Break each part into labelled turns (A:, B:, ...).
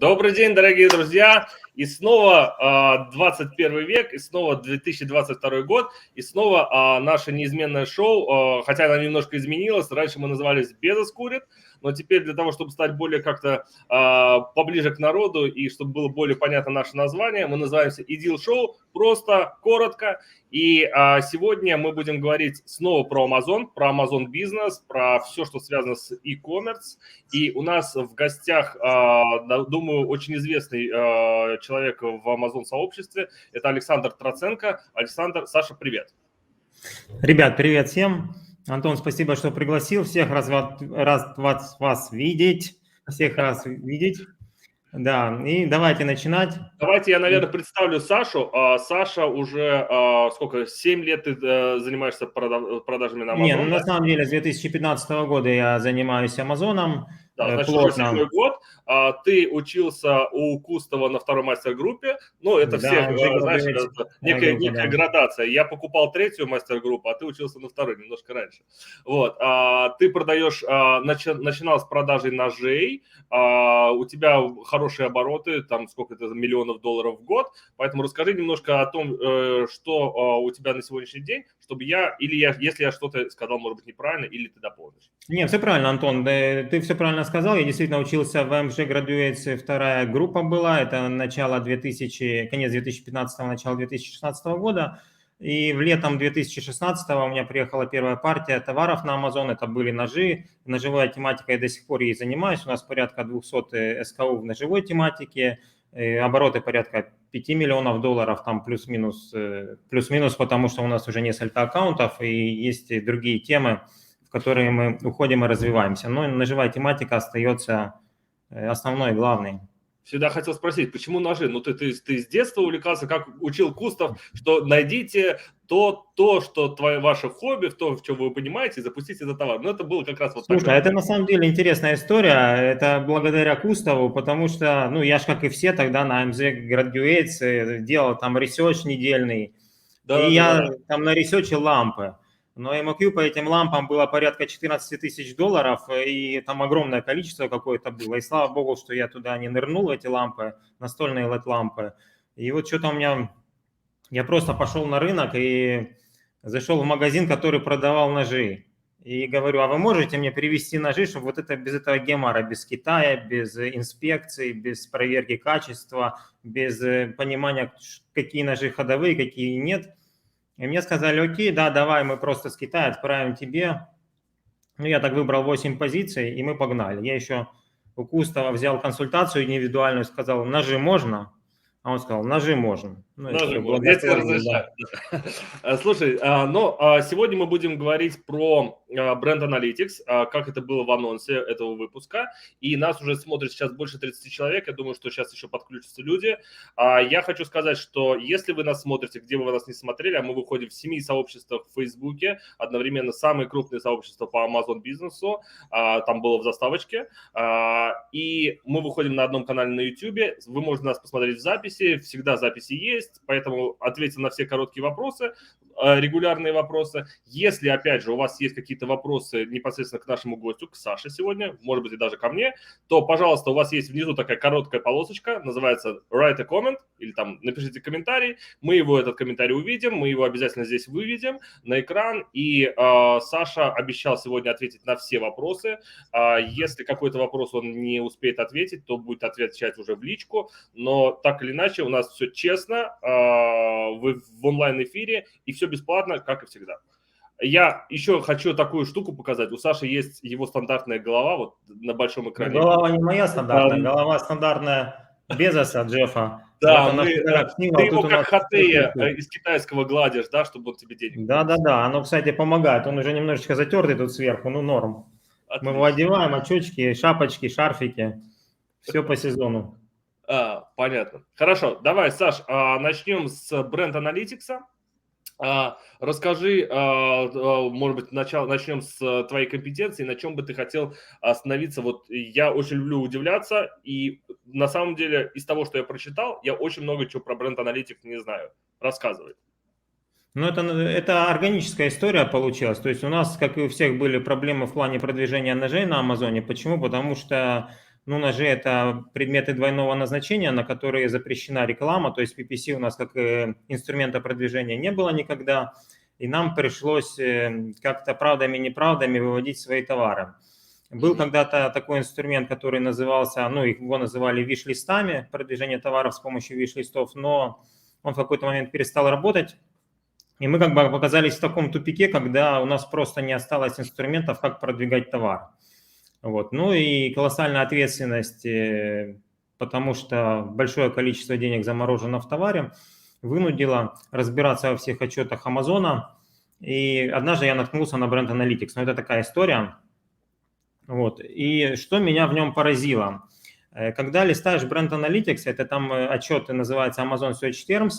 A: Добрый день, дорогие друзья! И снова 21 век, и снова 2022 год, и снова наше неизменное шоу, хотя оно немножко изменилось. Раньше мы назывались «Безос курит», но теперь для того, чтобы стать более как-то поближе к народу и чтобы было более понятно наше название, мы называемся «Идил Шоу», просто, коротко. И сегодня мы будем говорить снова про Amazon бизнес, про все, что связано с e-commerce. И у нас в гостях, думаю, очень известный человек в Amazon сообществе. Это Александр Троценко. Александр, Саша, привет.
B: Ребят, привет всем. Антон, спасибо, что пригласил. Всех рад вас видеть. Всех раз видеть. Да, и давайте начинать.
A: Давайте я, наверное, представлю Сашу. Саша уже, 7 лет ты занимаешься продажами на Amazon?
B: Не, на самом деле с 2015 года я занимаюсь Амазоном.
A: Да, значит,
B: плотно.
A: уже 7 год. Ты учился у Кустова на второй мастер-группе. Ну, это
B: Да,
A: все, знаешь, это некая
B: да.
A: градация. Я покупал третью мастер-группу, а ты учился на второй, немножко раньше. Вот. Ты продаешь, начинал с продажей ножей. У тебя хорошие обороты, там сколько это, миллионов долларов в год. Поэтому расскажи немножко о том, что у тебя на сегодняшний день, чтобы если я что-то сказал, может быть, неправильно, или ты дополнишь.
B: Не, все правильно, Антон, ты все правильно сказал. Я действительно учился в MG Graduates, вторая группа была, это конец 2015, начало 2016 года. И в летом 2016 у меня приехала первая партия товаров на Amazon, это были ножи. Ножевая тематика я до сих пор ей занимаюсь, у нас порядка 200 СКУ в ножевой тематике, обороты порядка 5 миллионов долларов, там плюс-минус, потому что у нас уже несколько аккаунтов и есть и другие темы, в которые мы уходим и развиваемся. Но ножевая тематика остается основной и главной.
A: Всегда хотел спросить, почему ножи? Ну, ты с детства увлекался, как учил Кустов, что найдите то, что ваше хобби, в чем вы понимаете, и запустите этот товар. Но это было как раз вот так.
B: Слушай, это на самом деле интересная история. Это благодаря Кустову, потому что, я же, как и все, тогда на MZ Graduates делал там ресерч недельный. Я там наресерчил лампы. Но MOQ по этим лампам было порядка 14 тысяч долларов, и там огромное количество какое-то было. И слава богу, что я туда не нырнул, эти лампы, настольные LED-лампы. И вот что-то у меня... Я просто пошел на рынок и зашел в магазин, который продавал ножи. И говорю, а вы можете мне привезти ножи, чтобы вот это без этого гемора, без Китая, без инспекций, без проверки качества, без понимания, какие ножи ходовые, какие нет. И мне сказали, окей, да, давай, мы просто с Китая отправим тебе. Я так выбрал 8 позиций, и мы погнали. Я еще у Кустова взял консультацию индивидуальную, сказал, ножи можно? А он сказал, ножи можно.
A: Ножи можно, я тебе разрешаю. Да. Слушай, сегодня мы будем говорить про бренд Analytics, как это было в анонсе этого выпуска. И нас уже смотрит сейчас больше 30 человек. Я думаю, что сейчас еще подключатся люди. Я хочу сказать, что если вы нас смотрите, где бы вы нас не смотрели, мы выходим в 7 сообществах в Фейсбуке, одновременно самые крупные сообщества по Amazon бизнесу. Там было в заставочке. И мы выходим на одном канале на YouTube. Вы можете нас посмотреть в записи. Всегда записи есть, поэтому ответим на все короткие вопросы, регулярные вопросы. Если, опять же, у вас есть какие-то вопросы непосредственно к нашему гостю, к Саше сегодня, может быть, и даже ко мне, то, пожалуйста, у вас есть внизу такая короткая полосочка, называется Write a comment, или там напишите комментарий, мы этот комментарий увидим, мы его обязательно здесь выведем на экран, и Саша обещал сегодня ответить на все вопросы. Если какой-то вопрос он не успеет ответить, то будет отвечать уже в личку, но так или иначе у нас все честно, вы в онлайн-эфире, и все бесплатно, как и всегда. Я еще хочу такую штуку показать. У Саши есть его стандартная голова вот на большом экране.
B: Голова не моя стандартная, голова стандартная Безоса, Джеффа.
A: Да, вот ты его как Хатея из китайского гладишь, да, чтобы он тебе денег.
B: Да, оно, кстати, помогает. Он уже немножечко затертый тут сверху, норм. Отлично. Мы его одеваем, очечки, шапочки, шарфики. Все по сезону.
A: Понятно. Хорошо, давай, Саш, начнем с бренд Analytics. Расскажи, может быть, начнем с твоей компетенции, на чем бы ты хотел остановиться. Вот я очень люблю удивляться, и на самом деле из того, что я прочитал, я очень много чего про бренд Analytics не знаю. Рассказывай.
B: Это органическая история получилась. То есть у нас, как и у всех, были проблемы в плане продвижения ножей на Амазоне. Почему? Потому что Ну, ножи – это предметы двойного назначения, на которые запрещена реклама, то есть PPC у нас как инструмента продвижения не было никогда, и нам пришлось как-то правдами-неправдами выводить свои товары. Был когда-то такой инструмент, который назывался, ну, его называли виш-листами, продвижение товаров с помощью виш-листов, но он в какой-то момент перестал работать, и мы как бы оказались в таком тупике, когда у нас просто не осталось инструментов, как продвигать товар. Вот. Ну и колоссальная ответственность, потому что большое количество денег заморожено в товаре, вынудило разбираться во всех отчетах Амазона. И однажды я наткнулся на Brand Analytics, но это такая история. Вот. И что меня в нем поразило? Когда листаешь Brand Analytics, это там отчет называется Amazon Search Terms,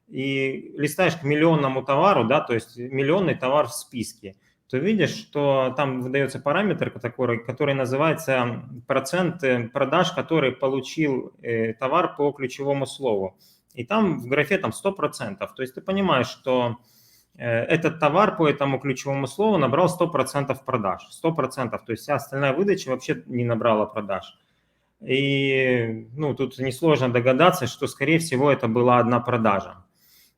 B: и листаешь к миллионному товару, да, то есть миллионный товар в списке, то видишь, что там выдается параметр, который называется процент продаж, который получил товар по ключевому слову. И там в графе там 100%. То есть ты понимаешь, что этот товар по этому ключевому слову набрал 100% продаж. 100%. То есть вся остальная выдача вообще не набрала продаж. И ну, тут несложно догадаться, что, скорее всего, это была одна продажа.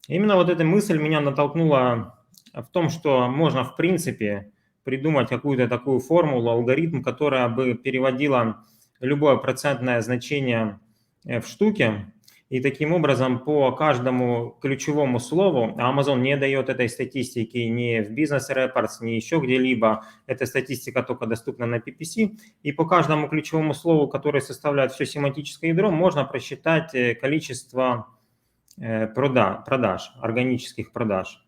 B: Именно вот эта мысль меня натолкнула в том, что можно, в принципе, придумать какую-то такую формулу, алгоритм, которая бы переводила любое процентное значение в штуки, и таким образом по каждому ключевому слову, а Amazon не дает этой статистики ни в Business Reports, ни еще где-либо, эта статистика только доступна на PPC, и по каждому ключевому слову, которое составляет все семантическое ядро, можно просчитать количество продаж, органических продаж.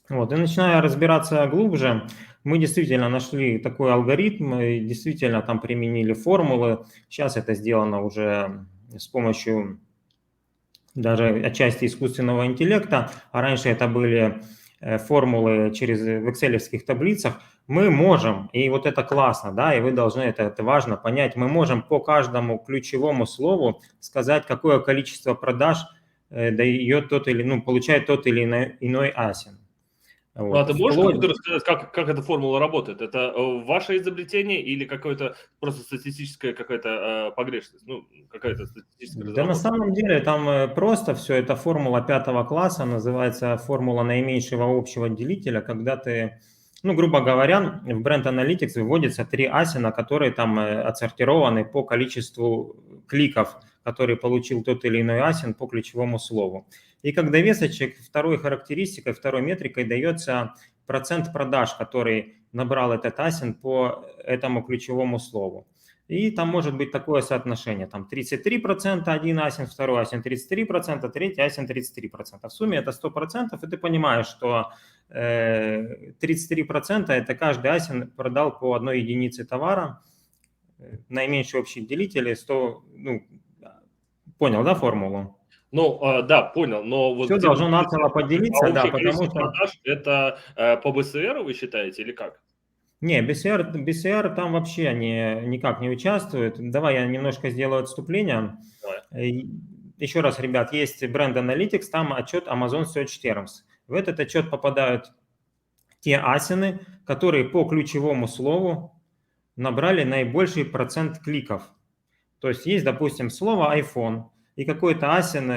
B: Вот. И начиная разбираться глубже, мы действительно нашли такой алгоритм, и действительно там применили формулы. Сейчас это сделано уже с помощью даже отчасти искусственного интеллекта, а раньше это были формулы в экселевских таблицах. Мы можем, и вот это классно, да, и вы должны, это важно понять, мы можем по каждому ключевому слову сказать, какое количество продаж дает тот или, ну, получает тот или иной асин.
A: Вот. Ну, а ты можешь как-то рассказать, как эта формула работает? Это ваше изобретение или какое-то просто статистическая какая-то погрешность? Ну, какая-то статистическая разработка?
B: Да на самом деле там просто все, это формула 5 класса, называется формула наименьшего общего делителя, когда ты, ну, грубо говоря, в Brand Analytics выводится 3 асина, которые там отсортированы по количеству кликов, которые получил тот или иной асин по ключевому слову. И как довесочек, второй характеристикой, второй метрикой дается процент продаж, который набрал этот асин по этому ключевому слову. И там может быть такое соотношение, там 33% один асин, второй асин 33%, третий асин 33%. В сумме это 100%, и ты понимаешь, что 33% это каждый асин продал по одной единице товара, наименьший общий делитель 100, ну, понял, да, формулу?
A: Ну, да, понял, но вот
B: все должно нацело поделиться, да, потому что...
A: продаж это по БСР вы считаете или как?
B: Не, BCR там вообще они никак не участвуют. Давай я немножко сделаю отступление.
A: Давай.
B: Еще раз, ребят, есть Brand Analytics, там отчет Amazon Search Terms. В этот отчет попадают те асины, которые по ключевому слову набрали наибольший процент кликов. То есть есть, допустим, слово iPhone, и какой-то асин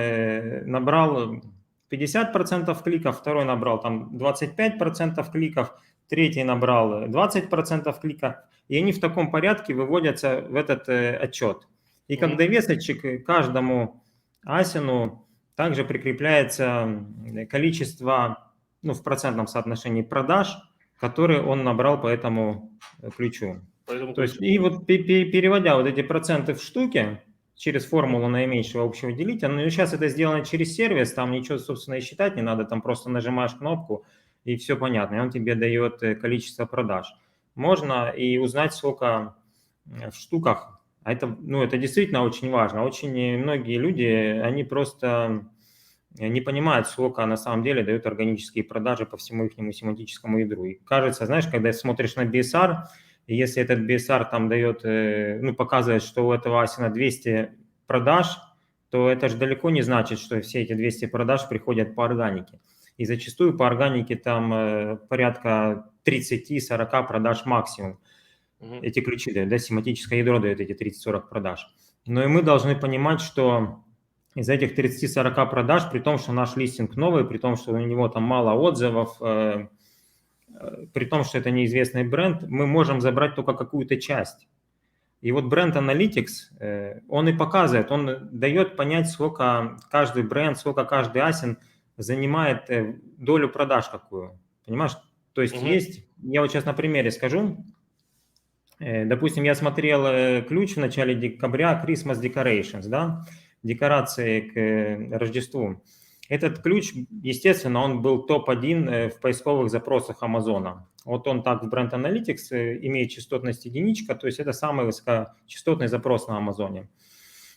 B: набрал 50% кликов, второй набрал там 25% кликов, третий набрал 20% кликов, и они в таком порядке выводятся в этот отчет. И как довесочек каждому асину также прикрепляется количество, ну, в процентном соотношении продаж, которые он набрал по этому ключу. То есть, и вот переводя вот эти проценты в штуки через формулу наименьшего общего делителя, ну, сейчас это сделано через сервис, там ничего, собственно, и считать не надо, там просто нажимаешь кнопку, и все понятно, и он тебе дает количество продаж. Можно и узнать, сколько в штуках, а это, ну, это действительно очень важно. Очень многие люди, они просто не понимают, сколько на самом деле дают органические продажи по всему их семантическому ядру. И кажется, знаешь, когда смотришь на BSR, и если этот BSR там дает, ну, показывает, что у этого асина 200 продаж, то это же далеко не значит, что все эти 200 продаж приходят по органике. И зачастую по органике там порядка 30-40 продаж максимум. эти ключи дают, да, семантическое ядро дает эти 30-40 продаж. Но и мы должны понимать, что из этих 30-40 продаж, при том, что наш листинг новый, при том, что у него там мало отзывов, при том, что это неизвестный бренд, мы можем забрать только какую-то часть. И вот бренд Analytics, он и показывает, он дает понять, сколько каждый бренд, сколько каждый асин занимает долю продаж какую. Понимаешь? То есть есть, я вот сейчас на примере скажу. Допустим, я смотрел ключ в начале декабря Christmas Decorations, да, декорации к Рождеству. Этот ключ, естественно, он был топ-1 в поисковых запросах Амазона. Вот он так в Brand Analytics имеет частотность единичка, то есть это самый высокочастотный запрос на Амазоне.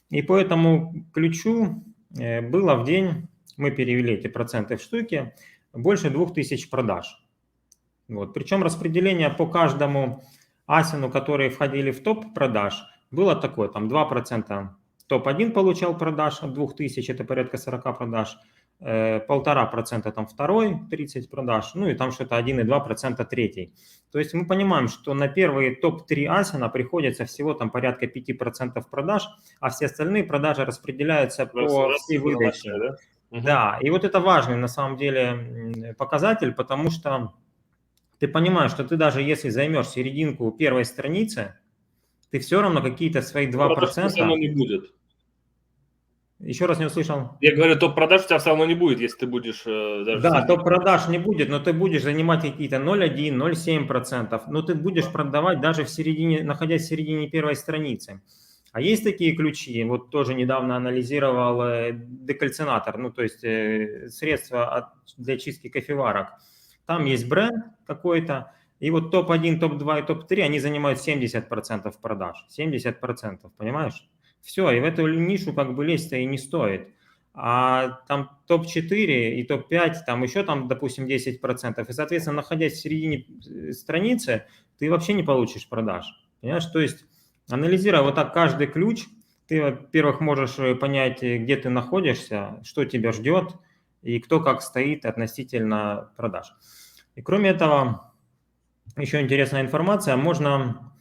B: И по этому ключу было в день, мы перевели эти проценты в штуки, больше 2000 продаж. Вот. Причем распределение по каждому асину, которые входили в топ продаж, было такое, там 2% топ-1 получал продаж от 2000, это порядка 40 продаж, 1,5% там второй, 30 продаж, ну и там что-то 1,2% третий. То есть мы понимаем, что на первые топ-3 асина приходится всего там порядка 5% продаж, а все остальные продажи распределяются по всей выдаче. Да, и вот это важный на самом деле показатель, потому что ты понимаешь, что ты даже если займешь серединку первой страницы, ты все равно какие-то свои 2%...
A: Все равно не будет.
B: Еще раз не услышал.
A: Я говорю, топ-продаж у тебя все равно не будет, если ты будешь... даже
B: да, топ-продаж не будет, но ты будешь занимать какие-то 0,1, 0,7%. Но ты будешь продавать даже в середине, находясь в середине первой страницы. А есть такие ключи, вот тоже недавно анализировал декальцинатор, ну то есть средство для чистки кофеварок. Там есть бренд какой-то, и вот топ-1, топ-2 и топ-3, они занимают 70% продаж. 70%, понимаешь? Все, и в эту нишу как бы лезть-то и не стоит. А там топ-4 и топ-5, там еще там, допустим, 10%. И, соответственно, находясь в середине страницы, ты вообще не получишь продаж. Понимаешь? То есть, анализируя вот так каждый ключ, ты, во-первых, можешь понять, где ты находишься, что тебя ждет, и кто как стоит относительно продаж. И кроме этого, еще интересная информация, можно,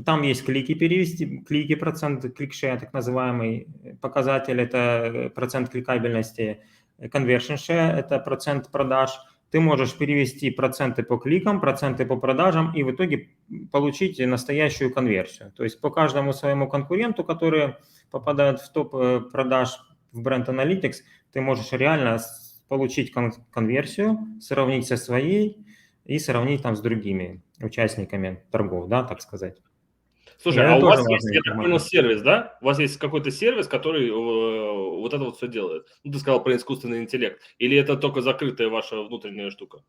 B: там есть клики перевести, клики процент, клик-шея, так называемый показатель, это процент кликабельности, conversion share, это процент продаж. Ты можешь перевести проценты по кликам, проценты по продажам и в итоге получить настоящую конверсию. То есть по каждому своему конкуренту, который попадает в топ продаж в Brand Analytics, ты можешь реально получить конверсию, сравнить со своей и сравнить там с другими участниками торгов, да, так сказать.
A: Слушай, а у вас есть, я так понял, сервис, да? У вас есть какой-то сервис, который вот это вот все делает? Ну, ты сказал про искусственный интеллект. Или это только закрытая ваша внутренняя штука?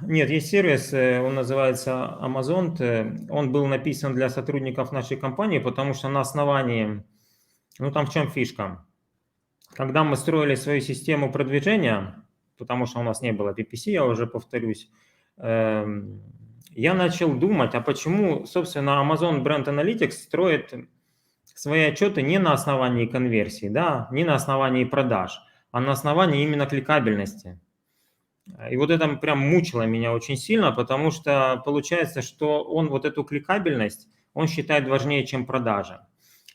B: Нет, есть сервис, он называется Amazon. Он был написан для сотрудников нашей компании, потому что на основании, ну там в чем фишка? Когда мы строили свою систему продвижения, потому что у нас не было PPC, я уже повторюсь, я начал думать, а почему, собственно, Amazon Brand Analytics строит свои отчеты не на основании конверсии, да, не на основании продаж, а на основании именно кликабельности. И вот это прям мучило меня очень сильно, потому что получается, что он вот эту кликабельность, он считает важнее, чем продажа.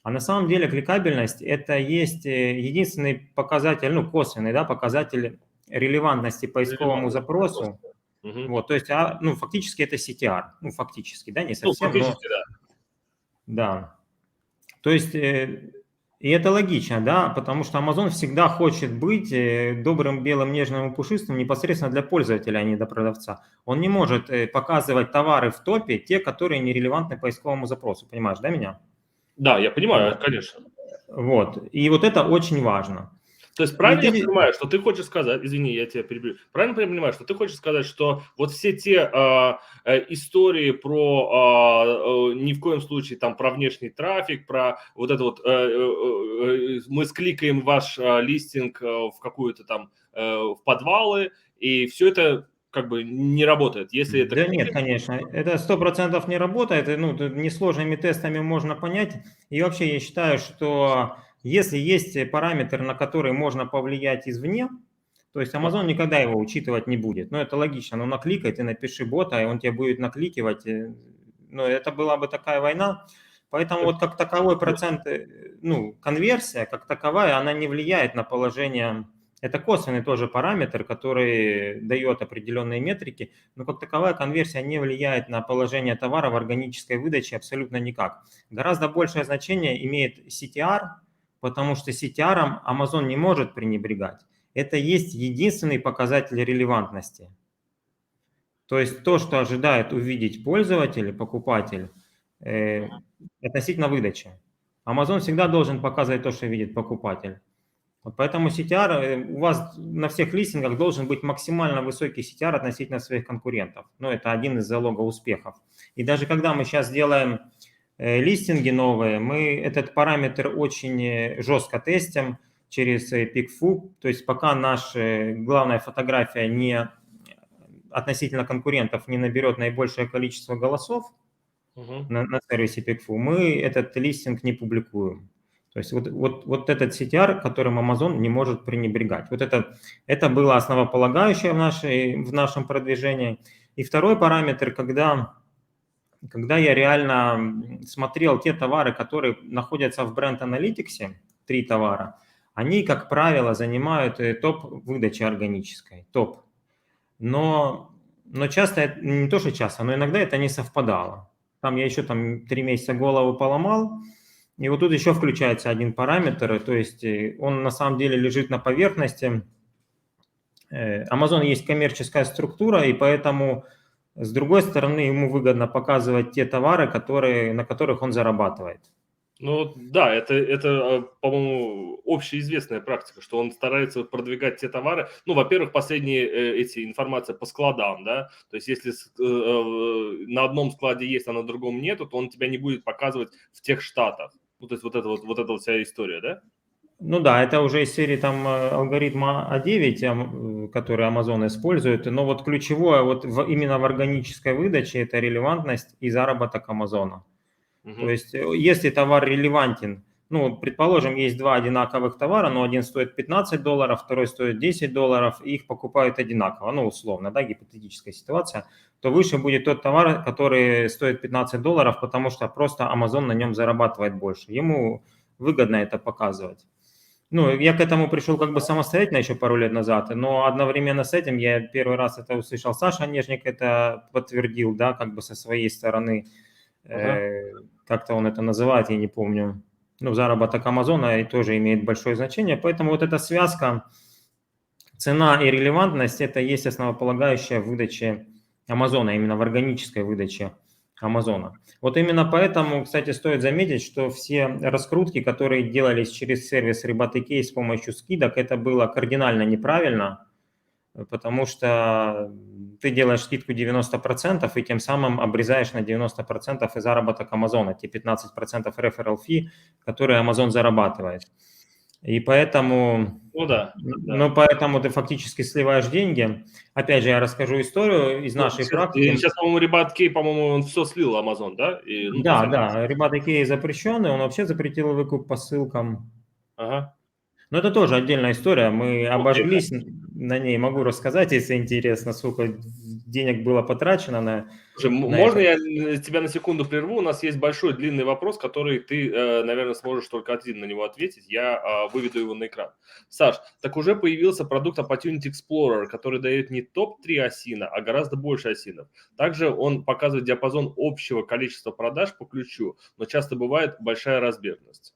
B: А на самом деле кликабельность – это есть единственный показатель, ну, косвенный, да, показатель релевантности поисковому запросу. Вот, то есть, ну, фактически это CTR, ну, фактически, да, не совсем,
A: ну, фактически,
B: но… Да. То есть, и это логично, да, потому что Amazon всегда хочет быть добрым, белым, нежным и пушистым непосредственно для пользователя, а не для продавца. Он не может показывать товары в топе, те, которые нерелевантны поисковому запросу, понимаешь, да, меня?
A: Да, я понимаю, вот. Конечно.
B: Вот, и вот это очень важно.
A: То есть правильно я понимаю, что ты хочешь сказать, извини, я тебя перебью, правильно я понимаю, что ты хочешь сказать, что вот все те истории про ни в коем случае там про внешний трафик, про вот это вот мы скликаем ваш листинг в какую-то там в подвалы, и все это как бы не работает, если это…
B: Да нет, конечно, это 100% не работает, ну, несложными тестами можно понять, и вообще я считаю, что если есть параметр, на который можно повлиять извне, то есть Amazon никогда его учитывать не будет, ну, это логично, ну, накликай, ты напиши бота, и он тебе будет накликивать, ну, это была бы такая война. Поэтому вот как таковой процент, ну, конверсия как таковая, она не влияет на положение. Это косвенный тоже параметр, который дает определенные метрики, но как таковая конверсия не влияет на положение товара в органической выдаче абсолютно никак. Гораздо большее значение имеет CTR, потому что CTR Amazon не может пренебрегать. Это есть единственный показатель релевантности. То есть то, что ожидает увидеть пользователь, покупатель, относительно выдачи. Amazon всегда должен показывать то, что видит покупатель. Вот поэтому CTR у вас на всех листингах должен быть максимально высокий CTR относительно своих конкурентов. Ну, это один из залогов успехов. И даже когда мы сейчас делаем листинги новые, мы этот параметр очень жестко тестим через PickFu. То есть пока наша главная фотография не относительно конкурентов не наберет наибольшее количество голосов на сервисе PickFu, мы этот листинг не публикуем. То есть вот этот CTR, которым Amazon не может пренебрегать. Вот это было основополагающее в нашем продвижении. И второй параметр, когда я реально смотрел те товары, которые находятся в Brand Analytics, 3 товара, они, как правило, занимают топ выдачи органической, топ. Но часто, не то что часто, но иногда это не совпадало. Там я еще 3 месяца голову поломал, и вот тут еще включается один параметр, то есть он на самом деле лежит на поверхности. Amazon есть коммерческая структура, и поэтому, с другой стороны, ему выгодно показывать те товары, на которых он зарабатывает.
A: Ну да, это, по-моему, общеизвестная практика, что он старается продвигать те товары. Ну, во-первых, последние эти информация по складам, да, то есть если на одном складе есть, а на другом нету, то он тебя не будет показывать в тех штатах. Ну, то есть вот эта вся история, да?
B: Ну да, это уже из серии там алгоритма А9, который Amazon использует, но вот ключевое вот именно в органической выдаче это релевантность и заработок Амазона. То есть если товар релевантен, ну, предположим, есть 2 одинаковых товара, но один стоит $15, второй стоит $10, и их покупают одинаково, ну, условно, да, гипотетическая ситуация, то выше будет тот товар, который стоит $15, потому что просто Amazon на нем зарабатывает больше. Ему выгодно это показывать. Ну, я к этому пришел как бы самостоятельно еще пару лет назад, но одновременно с этим я первый раз это услышал, Саша Нежник это подтвердил, да, как бы со своей стороны, как-то он это называет, я не помню. Ну, заработок Амазона и тоже имеет большое значение, поэтому вот эта связка цена и релевантность – это есть основополагающая в выдаче Амазона, именно в органической выдаче Амазона. Вот именно поэтому, кстати, стоит заметить, что все раскрутки, которые делались через сервис RebateCase с помощью скидок, это было кардинально неправильно, потому что ты делаешь скидку 90% и тем самым обрезаешь на 90% и заработок Амазона, те 15% referral fee, которые Amazon зарабатывает. И поэтому, поэтому ты фактически сливаешь деньги. Опять же, я расскажу историю из нашей практики.
A: Сейчас, по-моему, RebateCase, по-моему, он все слил Amazon, да?
B: Да, RebateCase запрещенный, он вообще запретил выкуп по ссылкам.
A: Ага.
B: Но это тоже отдельная история, мы обожглись на ней, могу рассказать, если интересно, сколько денег было потрачено на...
A: Слушай, можно я тебя на секунду прерву? У нас есть большой длинный вопрос, который ты, наверное, сможешь только один на него ответить. Я выведу его на экран. Саш, так уже появился продукт Opportunity Explorer, который дает не топ-3 осина, а гораздо больше осинов. Также он показывает диапазон общего количества продаж по ключу, но часто бывает большая разбежность.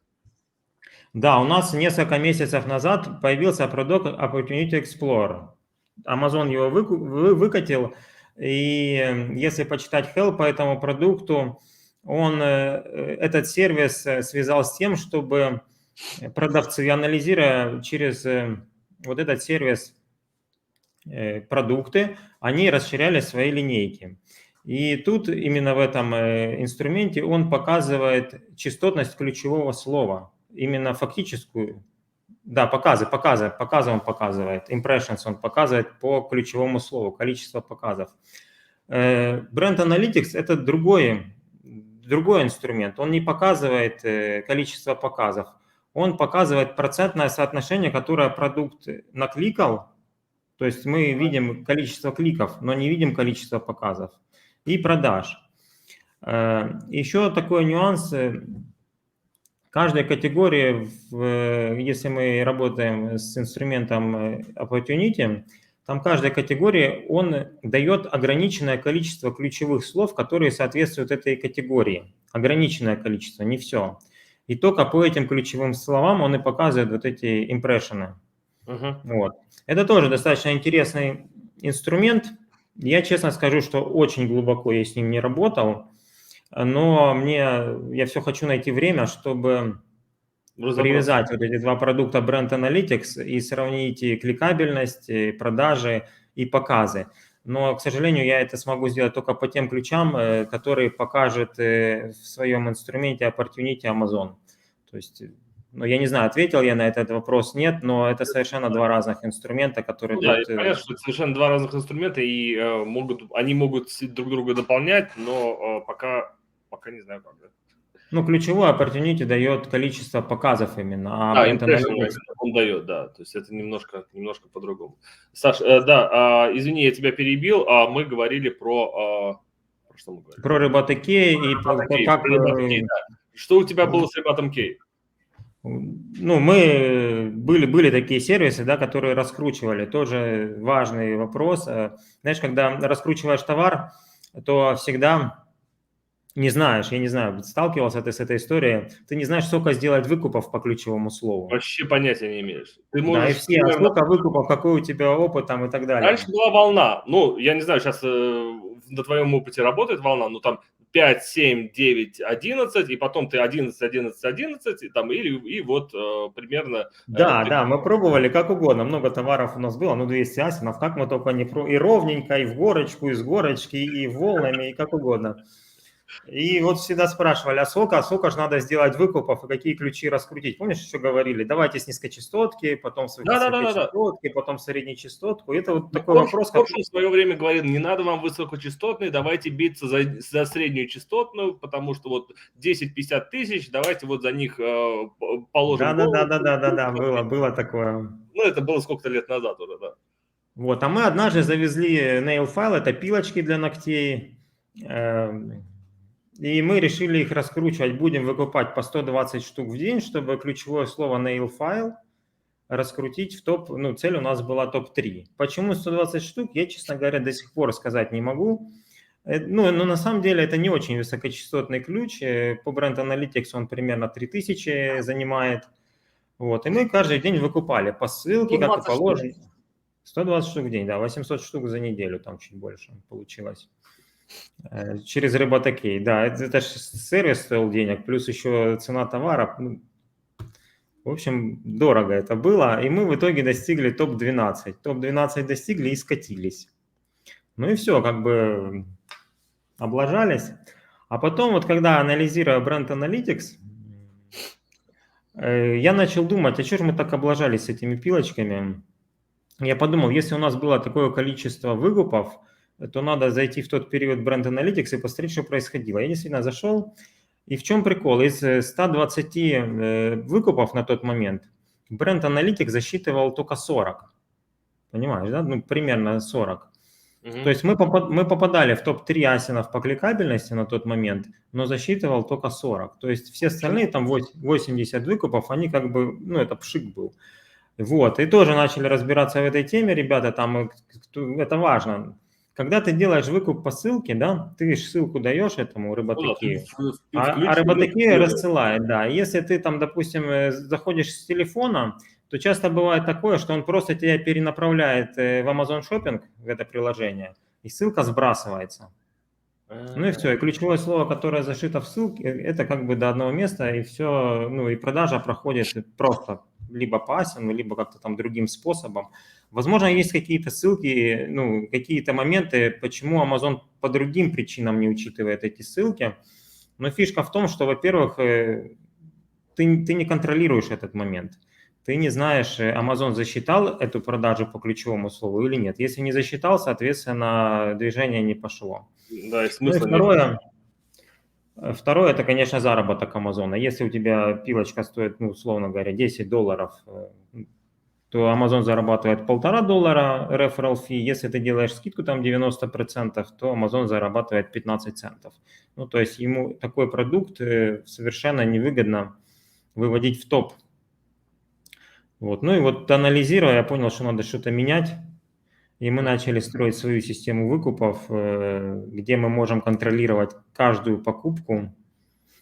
B: Да, у нас несколько месяцев назад появился продукт Opportunity Explorer. Amazon его выкатил, и если почитать help по этому продукту, этот сервис связал с тем, чтобы продавцы, анализируя через вот этот сервис продукты, они расширяли свои линейки. И тут именно в этом инструменте он показывает частотность ключевого слова, именно фактическую, да, показы он показывает, impressions он показывает по ключевому слову, количество показов. Brand Analytics – это другой инструмент, он не показывает количество показов, он показывает процентное соотношение, которое продукт накликал, то есть мы видим количество кликов, но не видим количество показов и продаж. Еще такой нюанс. Каждой категории, если мы работаем с инструментом Opportunity, там каждой категории он дает ограниченное количество ключевых слов, которые соответствуют этой категории. Ограниченное количество, не все. И только по этим ключевым словам он и показывает вот эти импрессионы. Вот. Это тоже достаточно интересный инструмент. Я честно скажу, что очень глубоко я с ним не работал, но я все хочу найти время, чтобы привязать вот эти два продукта Brand Analytics и сравнить и кликабельность, и продажи, и показы. Но, к сожалению, я это смогу сделать только по тем ключам, которые покажет в своем инструменте Opportunity Amazon. То есть, ну, я не знаю, ответил я на этот вопрос, нет, но это совершенно два разных инструмента, которые дают...
A: Да, понятно, что это совершенно два разных инструмента, и они могут друг друга дополнять, но пока не знаю как. Да?
B: Ну, ключевой Opportunity дает количество показов именно, а
A: да,
B: Brand Analytics...
A: он дает, да, то есть это немножко по-другому. Саш, да, извини, я тебя перебил, мы говорили про что мы говорили?
B: Про Рыбатыке и как...
A: Да. Что у тебя было с Рыбатом Кей?
B: Ну, были такие сервисы, да, которые раскручивали. Тоже важный вопрос. Знаешь, когда раскручиваешь товар, то всегда не знаешь, я не знаю, сталкивался ты с этой историей, ты не знаешь, сколько сделать выкупов по ключевому слову.
A: Вообще понятия не имеешь. Ты
B: Да,
A: можешь...
B: и все, сколько выкупов, какой у тебя опыт там и так далее.
A: Раньше была волна. Ну, я не знаю, сейчас на твоем опыте работает волна, но там 5, 7, 9, 11, и потом ты 11, 11, 11, и, там, и вот примерно...
B: Да, мы пробовали как угодно, много товаров у нас было, 200 асинов, как мы только не... И ровненько, и в горочку, и с горочки, и волнами, и как угодно. И вот всегда спрашивали, а сколько же надо сделать выкупов и какие ключи раскрутить? Помнишь, еще говорили, давайте с низкочастотки, потом с высокочастотки, потом среднечастотку. Это вот такой вопрос.
A: Коршун в свое время говорил, не надо вам высокочастотный, давайте биться за среднюю частотную, потому что вот 10-50 тысяч, давайте вот за них положим.
B: Да, было такое.
A: Ну, это было сколько-то лет назад уже, да.
B: Вот, а мы однажды завезли nail file, это пилочки для ногтей. И мы решили их раскручивать, будем выкупать по 120 штук в день, чтобы ключевое слово nail file раскрутить в топ, цель у нас была топ-3. Почему 120 штук, я, честно говоря, до сих пор сказать не могу. Но на самом деле это не очень высокочастотный ключ, по Brand Analytics он примерно 3000 занимает. Вот, и мы каждый день выкупали по ссылке, как и положено. 120 штук в день, да, 800 штук за неделю, там чуть больше получилось. Через Рыбатокей, да, это же сервис стоил денег, плюс еще цена товара. В общем, дорого это было, и мы в итоге достигли топ-12. Топ-12 достигли и скатились. Ну и все, как бы облажались. А потом, вот когда анализируя Brand Analytics, я начал думать, а что же мы так облажались с этими пилочками? Я подумал, если у нас было такое количество выкупов, то надо зайти в тот период Brand Analytics и посмотреть, что происходило. Я действительно зашел, и в чем прикол? Из 120 выкупов на тот момент Brand Analytics засчитывал только 40. Понимаешь, да? Ну, примерно 40. То есть мы попадали в топ-3 асинов по кликабельности на тот момент, но засчитывал только 40. То есть все остальные, там 80 выкупов, они как бы, это пшик был. Вот, и тоже начали разбираться в этой теме, ребята, там это важно. Когда ты делаешь выкуп по ссылке, да, ты ссылку даешь этому Рыбатыкею, а Рыбатыкей рассылает, да. Если ты там, допустим, заходишь с телефона, то часто бывает такое, что он просто тебя перенаправляет в Amazon Shopping, в это приложение, и ссылка сбрасывается. Ну и все, и ключевое слово, которое зашито в ссылке, это как бы до одного места, и все, и продажа проходит просто либо по асину, либо как-то там другим способом. Возможно, есть какие-то ссылки, какие-то моменты, почему Amazon по другим причинам не учитывает эти ссылки. Но фишка в том, что, во-первых, ты не контролируешь этот момент. Ты не знаешь, Amazon засчитал эту продажу по ключевому слову или нет. Если не засчитал, соответственно, движение не пошло.
A: Да, и смысла
B: Второе, это, конечно, заработок Амазона. Если у тебя пилочка стоит, условно говоря, $10, то Amazon зарабатывает $1,5 referral fee. Если ты делаешь скидку там 90%, то Amazon зарабатывает 15 центов. Ну, то есть ему такой продукт совершенно невыгодно выводить в топ. Вот. Ну и вот анализируя, я понял, что надо что-то менять. И мы начали строить свою систему выкупов, где мы можем контролировать каждую покупку.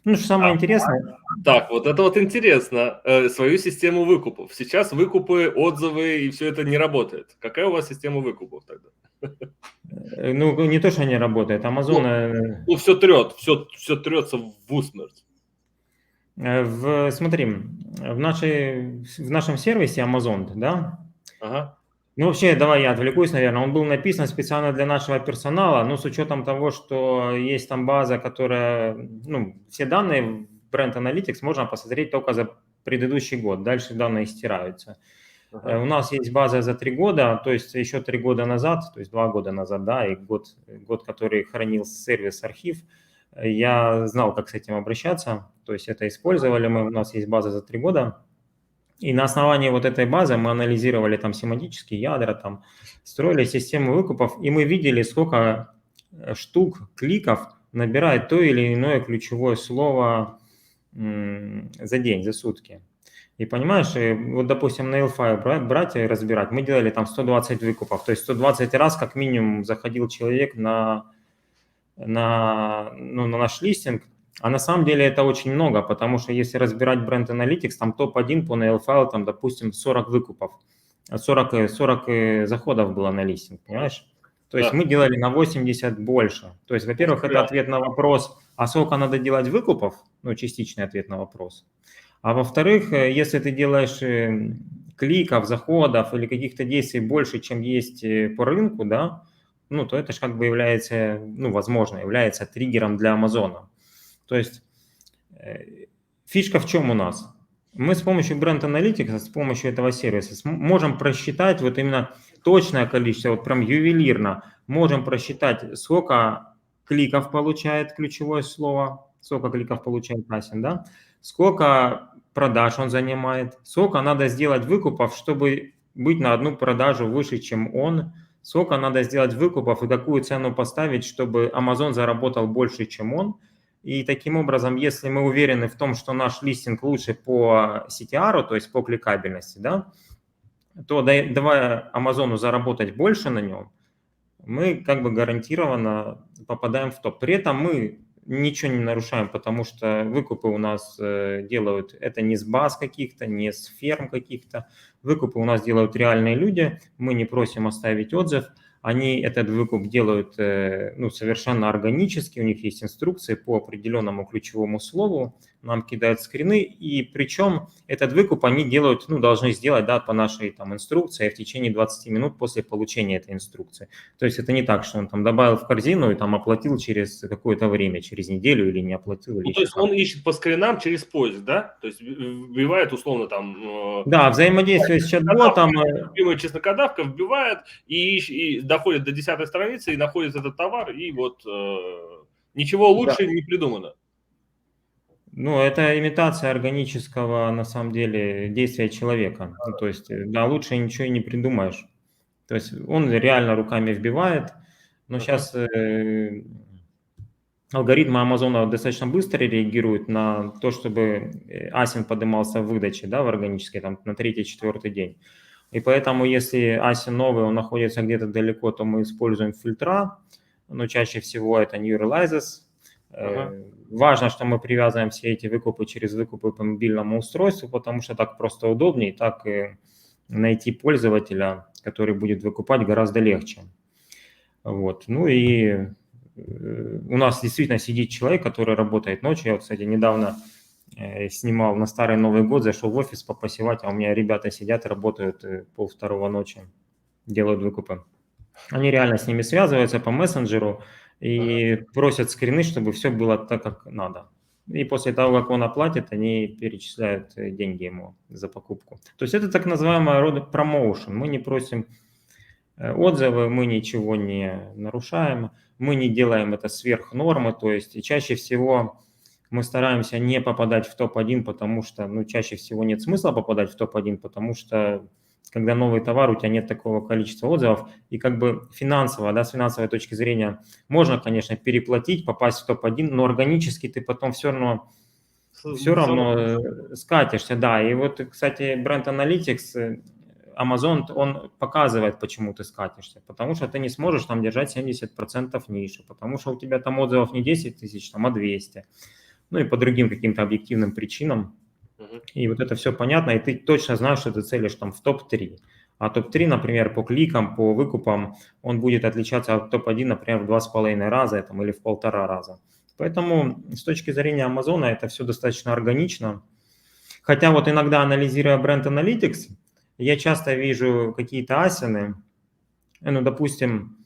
B: Ну, что самое интересное...
A: Так, вот это вот интересно, свою систему выкупов. Сейчас выкупы, отзывы и все это не работает. Какая у вас система выкупов тогда?
B: Ну, не то, что не работает. Amazon...
A: Ну, все трет, все трется в усмерть.
B: Смотри, в нашем сервисе Amazon, да?
A: Ага.
B: Ну, вообще, давай я отвлекусь, наверное. Он был написан специально для нашего персонала, но с учетом того, что есть там база, которая, ну, все данные в Brand Analytics можно посмотреть только за предыдущий год. Дальше данные стираются.
A: Ага.
B: У нас есть база за 3 года, то есть еще 3 года назад, то есть 2 года назад, да, и год, который хранил сервис архив, я знал, как с этим обращаться, то есть это использовали мы, у нас есть база за 3 года. И на основании вот этой базы мы анализировали там семантические ядра, там, строили систему выкупов, и мы видели, сколько штук, кликов набирает то или иное ключевое слово за день, за сутки. И понимаешь, вот, допустим, на L5 брать и разбирать, мы делали там 120 выкупов, то есть 120 раз как минимум заходил человек на наш листинг, а на самом деле это очень много, потому что если разбирать Brand Analytics, там топ-1 по NailFile, там, допустим, 40 выкупов, 40 заходов было на листинг, понимаешь? То есть мы делали на 80 больше. То есть, во-первых, это ответ на вопрос, а сколько надо делать выкупов? Ну, частичный ответ на вопрос. А во-вторых, если ты делаешь кликов, заходов или каких-то действий больше, чем есть по рынку, да, ну, то это же как бы является, ну, возможно, является триггером для Амазона. То есть фишка в чем у нас? Мы с помощью Brand Analytics, с помощью этого сервиса можем просчитать вот именно точное количество, вот прям ювелирно, можем просчитать, сколько кликов получает ключевое слово, сколько кликов получает Асин, да, сколько продаж он занимает, сколько надо сделать выкупов, чтобы быть на одну продажу выше, чем он, сколько надо сделать выкупов и какую цену поставить, чтобы Amazon заработал больше, чем он. И таким образом, если мы уверены в том, что наш листинг лучше по CTR, то есть по кликабельности, да, то давая Амазону заработать больше на нем, мы как бы гарантированно попадаем в топ. При этом мы ничего не нарушаем, потому что выкупы у нас делают, это не с баз каких-то, не с ферм каких-то, выкупы у нас делают реальные люди, мы не просим оставить отзыв, они этот выкуп делают ну, совершенно органически, у них есть инструкции по определенному ключевому слову, нам кидают скрины, и причем этот выкуп они делают, ну, должны сделать, да, по нашей там инструкции в течение 20 минут после получения этой инструкции. То есть это не так, что он там добавил в корзину и там оплатил через какое-то время, через неделю или не оплатил.
A: Ну, то есть он ищет по скринам через поиск, да? То есть вбивает условно там...
B: Да, взаимодействие с чат-ботом.
A: Любимая чеснокодавка вбивает и доходит до 10-й страницы и находит этот товар, и вот ничего лучше не придумано.
B: Ну, это имитация органического, на самом деле, действия человека. Ну, то есть, да, лучше ничего и не придумаешь. То есть он реально руками вбивает, но сейчас алгоритмы Амазона достаточно быстро реагируют на то, чтобы асин поднимался в выдаче, да, в органической, там, на 3-4 день. И поэтому, если асин новый, он находится где-то далеко, то мы используем фильтра, но чаще всего это New Releases. Важно, что мы привязываем все эти выкупы через выкупы по мобильному устройству, потому что так просто удобнее, так и найти пользователя, который будет выкупать, гораздо легче. Вот. Ну и у нас действительно сидит человек, который работает ночью. Я вот, кстати, недавно снимал на Старый Новый год, зашел в офис попасевать, а у меня ребята сидят, работают 1:30 ночи, делают выкупы. Они реально с ними связываются по мессенджеру и просят скрины, чтобы все было так, как надо. И после того, как он оплатит, они перечисляют деньги ему за покупку. То есть это так называемый род промоушен. Мы не просим отзывы, мы ничего не нарушаем, мы не делаем это сверх нормы, то есть чаще всего мы стараемся не попадать в топ-1, потому что, ну, чаще всего нет смысла попадать в топ-1, потому что когда новый товар, у тебя нет такого количества отзывов, и как бы финансово, да, с финансовой точки зрения можно, конечно, переплатить, попасть в топ-1, но органически ты потом все равно скатишься, да. И вот, кстати, бренд Analytics, Amazon, он показывает, почему ты скатишься, потому что ты не сможешь там держать 70% ниши, потому что у тебя там отзывов не 10 тысяч, там, а 200, ну и по другим каким-то объективным причинам. И вот это все понятно, и ты точно знаешь, что ты целишь там в топ-3. А топ-3, например, по кликам, по выкупам, он будет отличаться от топ-1, например, в 2,5 раза там, или в 1,5 раза. Поэтому с точки зрения Амазона это все достаточно органично. Хотя вот иногда, анализируя бренд Analytics, я часто вижу какие-то асины. Ну, допустим,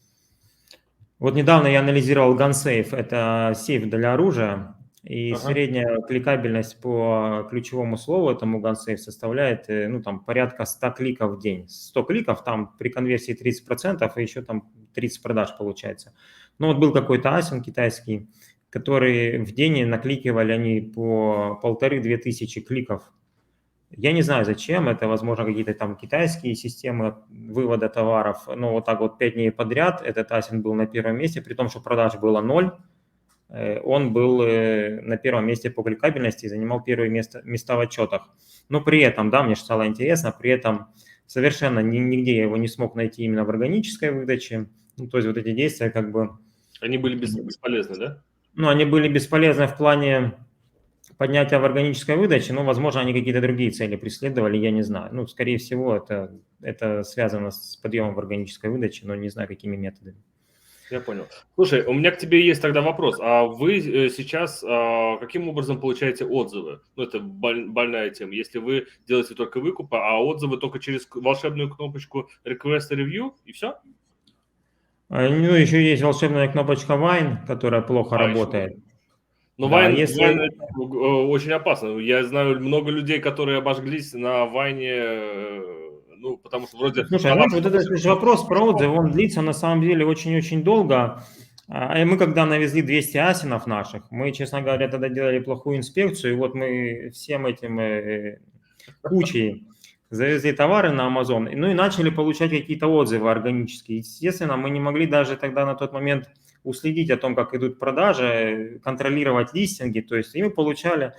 B: вот недавно я анализировал GunSafe, это сейф для оружия, и средняя кликабельность по ключевому слову этому GunSafe составляет, ну, там, порядка 100 кликов в день. 100 кликов, там при конверсии 30%, и еще там 30 продаж получается. Ну, вот был какой-то асин китайский, который в день накликивали они по 1500-2000 кликов. Я не знаю, зачем, это, возможно, какие-то там китайские системы вывода товаров, но вот так вот 5 дней подряд этот асин был на первом месте, при том, что продаж было 0, он был на первом месте по кликабельности и занимал первые места в отчетах. Но при этом, да, мне же стало интересно, при этом совершенно нигде я его не смог найти именно в органической выдаче, ну, то есть вот эти действия как бы...
A: Они были бесполезны, да?
B: Ну, они были бесполезны в плане поднятия в органической выдаче, ну, возможно, они какие-то другие цели преследовали, я не знаю. Ну, скорее всего, это связано с подъемом в органической выдаче, но не знаю, какими методами.
A: Я понял. Слушай, у меня к тебе есть тогда вопрос. А вы сейчас каким образом получаете отзывы? Ну, это больная тема. Если вы делаете только выкупы, а отзывы только через волшебную кнопочку Request Review, и все?
B: Ну, еще есть волшебная кнопочка Wine, которая плохо работает.
A: Но да, Wine очень опасно. Я знаю много людей, которые обожглись на Вайне, ну, потому что вроде...
B: Слушай, знаешь, вот этот вопрос про отзывы, он длится на самом деле очень-очень долго. И мы когда навезли 200 асинов наших, мы, честно говоря, тогда делали плохую инспекцию, и вот мы всем этим кучей завезли товары на Amazon, ну и начали получать какие-то отзывы органические. Естественно, мы не могли даже тогда на тот момент уследить о том, как идут продажи, контролировать листинги, то есть и мы получали...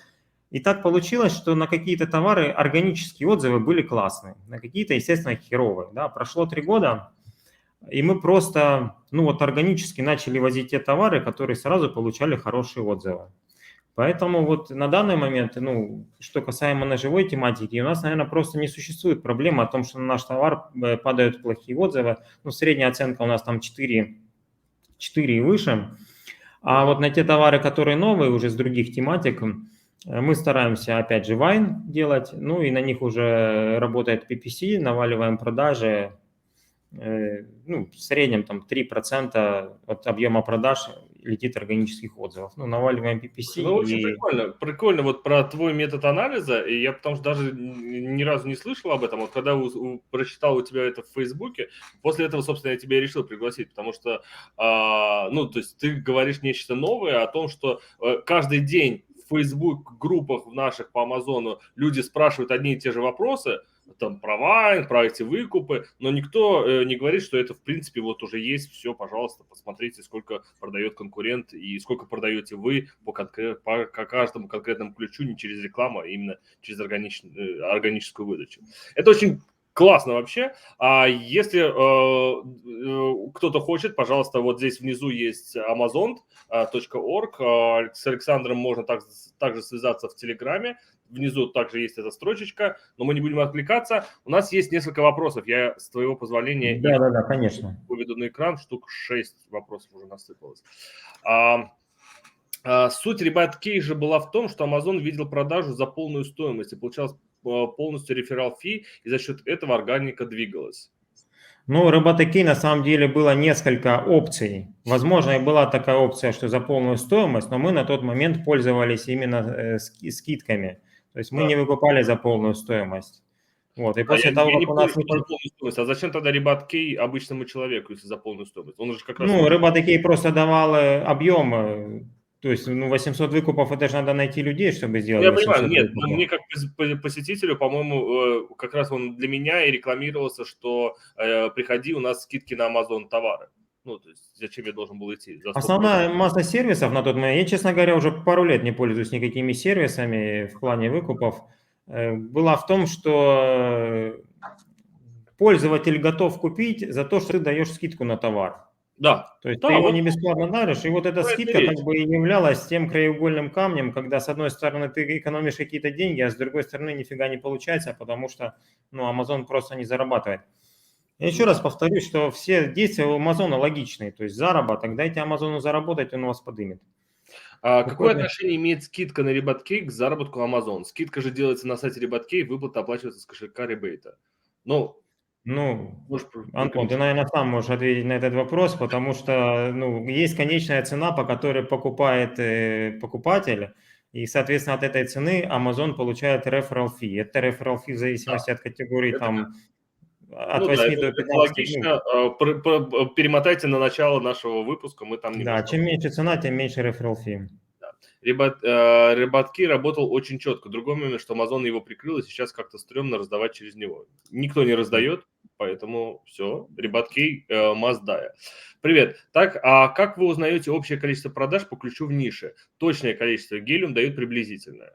B: И так получилось, что на какие-то товары органические отзывы были классные, на какие-то, естественно, херовые. Да? Прошло 3 года, и мы просто, ну вот органически начали возить те товары, которые сразу получали хорошие отзывы. Поэтому вот на данный момент, ну, что касаемо ножевой тематики, у нас, наверное, просто не существует проблемы о том, что на наш товар падают плохие отзывы. Ну, средняя оценка у нас там 4 и выше. А вот на те товары, которые новые, уже с других тематик, мы стараемся, опять же, Wine делать, ну и на них уже работает PPC, наваливаем продажи, ну, в среднем там 3% от объема продаж летит органических отзывов. Ну, наваливаем PPC.
A: Ну, очень прикольно вот про твой метод анализа, и я потому что даже ни разу не слышал об этом, вот когда прочитал у тебя это в Фейсбуке, после этого, собственно, я тебя и решил пригласить, потому что, ну, то есть ты говоришь нечто новое о том, что каждый день в Facebook-группах в наших по Амазону люди спрашивают одни и те же вопросы, там про Вайн, про эти выкупы, но никто не говорит, что это в принципе вот уже есть, все, пожалуйста, посмотрите, сколько продает конкурент и сколько продаете вы по каждому конкретному ключу, не через рекламу, а именно через органическую выдачу. Это очень классно вообще. А если кто-то хочет, пожалуйста, вот здесь внизу есть amazon.org. С Александром можно также связаться в Телеграме. Внизу также есть эта строчечка, но мы не будем отвлекаться. У нас есть несколько вопросов. Я, с твоего позволения,
B: да, конечно,
A: выведу на экран. Штук 6 вопросов уже насыпалось. Суть ребят кейджа была в том, что Amazon видел продажу за полную стоимость и получалось полностью реферал фи, и за счет этого органика двигалась.
B: Ну, у RoboTK на самом деле было несколько опций. Возможно, и была такая опция, что за полную стоимость, но мы на тот момент пользовались именно скидками. То есть мы не выкупали за полную стоимость. Вот, и после того, как у нас...
A: А зачем тогда RoboTK обычному человеку, если за полную стоимость? Он же как раз...
B: Ну, RoboTK просто давал объем То есть, ну, 800 выкупов, это же надо найти людей, чтобы сделать
A: Я
B: 800
A: понимаю, нет, но
B: выкупов.
A: мне как посетителю, по-моему, как раз он для меня и рекламировался, что приходи, у нас скидки на Amazon товары. Ну, то есть зачем я должен был идти за 100
B: Основная масса сервисов на тот момент, я, честно говоря, уже пару лет не пользуюсь никакими сервисами в плане выкупов, была в том, что пользователь готов купить за то, что ты даешь скидку на товар.
A: Да,
B: То есть ты
A: да,
B: его
A: вот
B: не бесплатно даришь, и вот эта
A: про это и
B: скидка как
A: речь.
B: бы и являлась тем краеугольным камнем, когда с одной стороны ты экономишь какие-то деньги, а с другой стороны нифига не получается, потому что ну, Amazon просто не зарабатывает. Я еще раз
A: Да.
B: повторюсь, что все действия у Амазона логичные, то есть заработок, дайте Амазону заработать, он вас подымет.
A: Какое
B: Какой-то,
A: отношение имеет скидка на Rebate к заработку Amazon? Скидка же делается на сайте Rebate, выплата оплачивается с кошелька ребейта. Ну,
B: ну,
A: можешь
B: Антон, ты,
A: прокомментировать.
B: наверное, сам можешь ответить на этот вопрос, потому что ну, есть конечная цена, по которой покупает покупатель, и, соответственно, от этой цены Amazon получает referral fee. Это referral fee в
A: Да,
B: зависимости от категории
A: это
B: там от
A: Ну да,
B: 8
A: это,
B: до
A: это
B: 15, ну,
A: логично. Перемотайте на начало нашего выпуска, мы там
B: да,
A: немножко...
B: чем меньше цена, тем меньше referral fee.
A: Рыбатки работал очень четко. Другой момент, что Amazon его прикрыл, и сейчас как-то стрёмно раздавать через него. Никто не раздает, поэтому все. Рыбатки must die. Привет. Так, а как вы узнаете общее количество продаж по ключу в нише? Точное количество Helium дает приблизительное.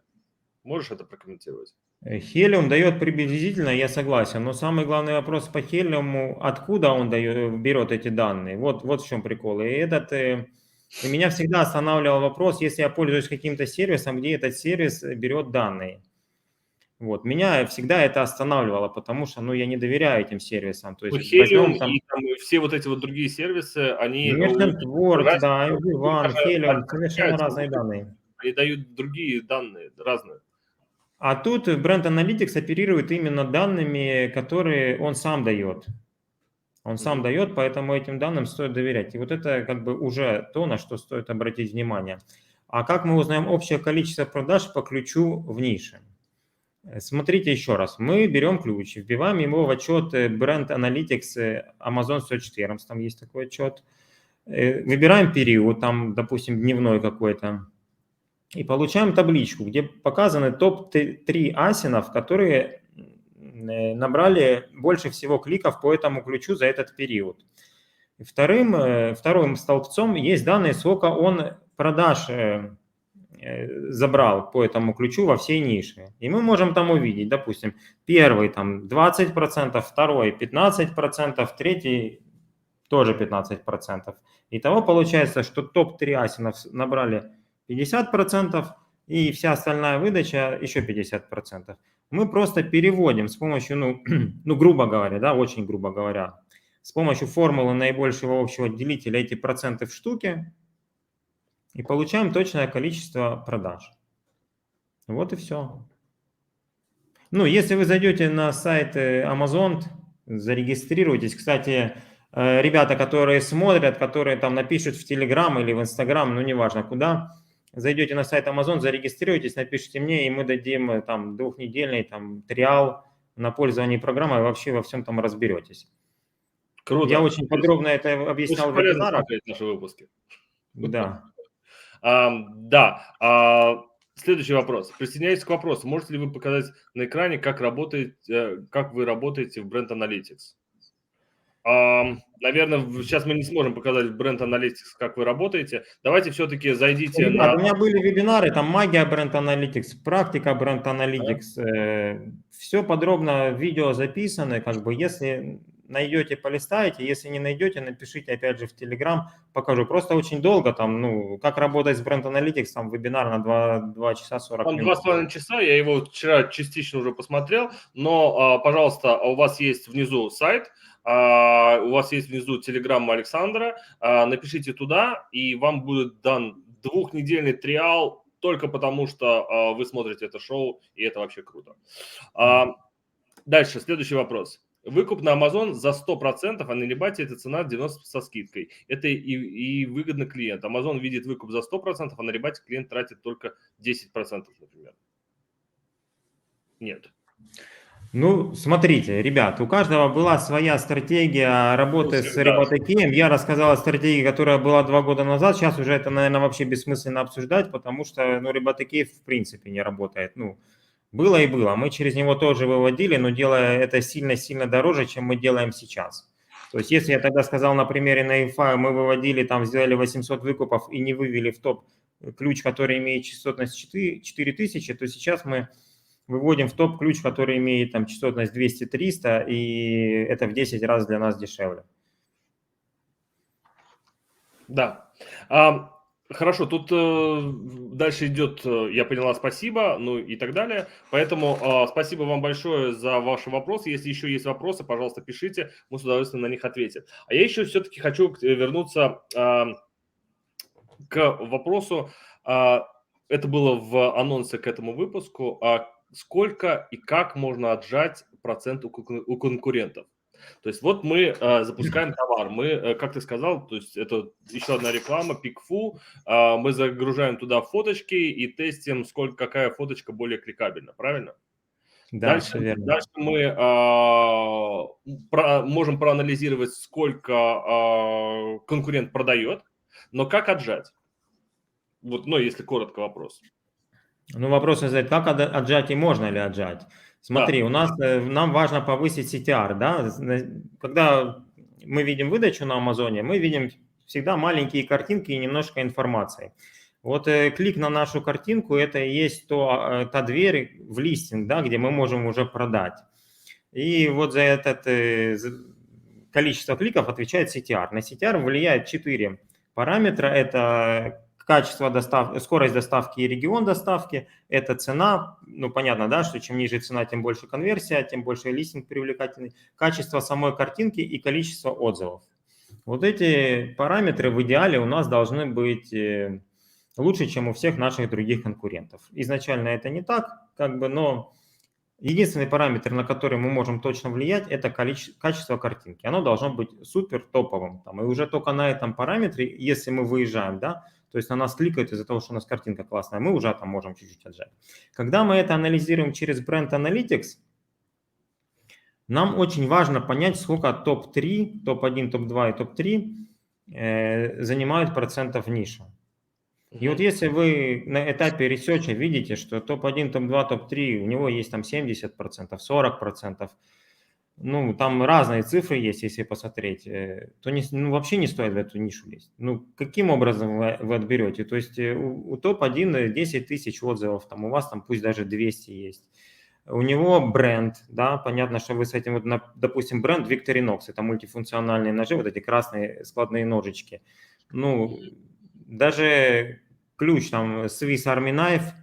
A: Можешь это прокомментировать?
B: Helium дает приблизительно, я согласен, но самый главный вопрос по Helium, откуда он берет эти данные, вот в чем прикол. И меня всегда останавливал вопрос, если я пользуюсь каким-то сервисом, где этот сервис берет данные. Вот, меня всегда это останавливало, потому что, ну, я не доверяю этим сервисам. То
A: Ну,
B: есть
A: Helium
B: возьмем там
A: и там и все вот эти вот другие сервисы, они
B: Merchant Word,
A: разница,
B: да,
A: у них
B: MV1,
A: даже
B: Helium, совершенно
A: отличаются
B: разные
A: логика,
B: данные.
A: они дают другие данные, разные.
B: А тут Brand Analytics оперирует именно данными, которые он сам дает. Он сам
A: Мгм.
B: дает, поэтому этим данным стоит доверять. И вот это как бы уже то, на что стоит обратить внимание. А как мы узнаем общее количество продаж по ключу в нише? Смотрите еще раз. Мы берем ключ, вбиваем его в отчет Brand Analytics Amazon Search Terms, там есть такой отчет. Выбираем период, там, допустим, дневной какой-то. И получаем табличку, где показаны топ-3 асинов, которые набрали больше всего кликов по этому ключу за этот период. И вторым столбцом есть данные, сколько он продаж забрал по этому ключу во всей нише. И мы можем там увидеть, допустим, первый там 20%, второй 15%, третий тоже 15%. Итого получается, что топ-3 асинов набрали 50%, и вся остальная выдача еще 50%. Мы просто переводим с помощью, ну грубо говоря, да, очень грубо говоря, с помощью формулы наибольшего общего делителя эти проценты в штуки и получаем точное количество продаж. Вот и все. Ну, если вы зайдете на сайт Amazon, зарегистрируйтесь. Кстати, ребята, которые смотрят, которые там напишут в Telegram или в Instagram, ну, неважно куда, зайдете на сайт Amazon, зарегистрируйтесь, напишите мне, и мы дадим там двухнедельный там триал на пользование программой, вообще во всем там разберетесь. Я
A: Круто.
B: очень подробно это
A: Очень
B: объяснял в
A: полезно
B: вебинарах.
A: смотреть наши выпуски.
B: Да.
A: Да. Следующий вопрос. Присоединяюсь к вопросу. Можете ли вы показать на экране, как вы работаете в Brand Analytics? Наверное, сейчас мы не сможем показать в Brand Analytics, как вы работаете. Давайте все-таки зайдите
B: Ребят,
A: на...
B: у меня были вебинары, там магия Brand Analytics, практика Brand Analytics, все подробно, видео записаны, как бы, если найдете, полистаете, если не найдете, напишите опять же в Telegram, покажу. Просто очень долго там, ну, как работать с Brand Analytics, там вебинар на 2 часа 40
A: Там
B: минут был.
A: 2,5 часа, я его вчера частично уже посмотрел, но, пожалуйста, у вас есть внизу сайт, у вас есть внизу телеграмма Александра, напишите туда, и вам будет дан двухнедельный триал только потому, что вы смотрите это шоу, и это вообще круто. Дальше, следующий вопрос. Выкуп на Amazon за 100%, а на Либате это цена 90% со скидкой. Это и выгодно клиенту. Amazon видит выкуп за 100%, а на Либате клиент тратит только 10%, например. Нет.
B: Ну, смотрите, ребят, у каждого была своя стратегия
A: Ну,
B: работы с
A: всегда.
B: роботокеем. Я рассказал о стратегии, которая была 2 года назад. Сейчас уже это, наверное, вообще бессмысленно обсуждать, потому что, ну, роботокей в принципе не работает. Ну, было и было. Мы через него тоже выводили, но делая это сильно-сильно дороже, чем мы делаем сейчас. То есть, если я тогда сказал на примере на EFI, мы выводили, там, сделали 800 выкупов и не вывели в топ ключ, который имеет частотность 4000, то сейчас мы выводим в топ ключ, который имеет там частотность 200-300, и это в 10 раз для нас дешевле.
A: Да. Хорошо, тут дальше идет, я поняла, спасибо, ну и так далее. Поэтому спасибо вам большое за ваши вопросы. Если еще есть вопросы, пожалуйста, пишите, мы с удовольствием на них ответим. А я еще все-таки хочу вернуться к вопросу. Это было в анонсе к этому выпуску. Сколько и как можно отжать процент у конкурентов? То есть вот мы запускаем товар, мы, как ты сказал, то есть это еще одна реклама, PickFu, мы загружаем туда фоточки и тестим, какая фоточка более кликабельна, правильно?
B: Да, все верно.
A: Дальше мы можем проанализировать, сколько конкурент продает, но как отжать? Вот, ну, если коротко вопрос.
B: Ну, вопрос задать, как отжать и можно ли отжать? Смотри,
A: Да.
B: у нас, нам важно повысить CTR, да, когда мы видим выдачу на Амазоне, мы видим всегда маленькие картинки и немножко информации. Вот клик на нашу картинку, это и есть та дверь в листинг, да, где мы можем уже продать. И вот за это количество кликов отвечает CTR. На CTR влияет 4 параметра. Это качество доставки, скорость доставки и регион доставки, это цена, ну понятно, да, что чем ниже цена, тем больше конверсия, тем больше листинг привлекательный, качество самой картинки и количество отзывов. Вот эти параметры в идеале у нас должны быть лучше, чем у всех наших других конкурентов. Изначально это не так, как бы, но единственный параметр, на который мы можем точно влиять, это качество картинки. Оно должно быть супер топовым. Там, и уже только на этом параметре, если мы выезжаем, да, то есть на нас кликают из-за того, что у нас картинка классная, мы уже там можем чуть-чуть отжать. Когда мы это анализируем через Brand Analytics, нам очень важно понять, сколько топ-3, топ-1, топ-2 и топ-3 занимают процентов ниша. И вот если вы на этапе ресерча видите, что топ-1, топ-2, топ-3, у него есть там 70%, 40%, ну, там разные цифры есть, если посмотреть, то вообще не стоит в эту нишу лезть. Ну, каким образом вы отберете? То есть у топ-1 10 тысяч отзывов, там у вас там пусть даже 200 есть. У него бренд, да, понятно, что вы с этим, вот, допустим, бренд Victorinox, это мультифункциональные ножи, вот эти красные складные ножички. Ну, даже ключ там Swiss Army Knife,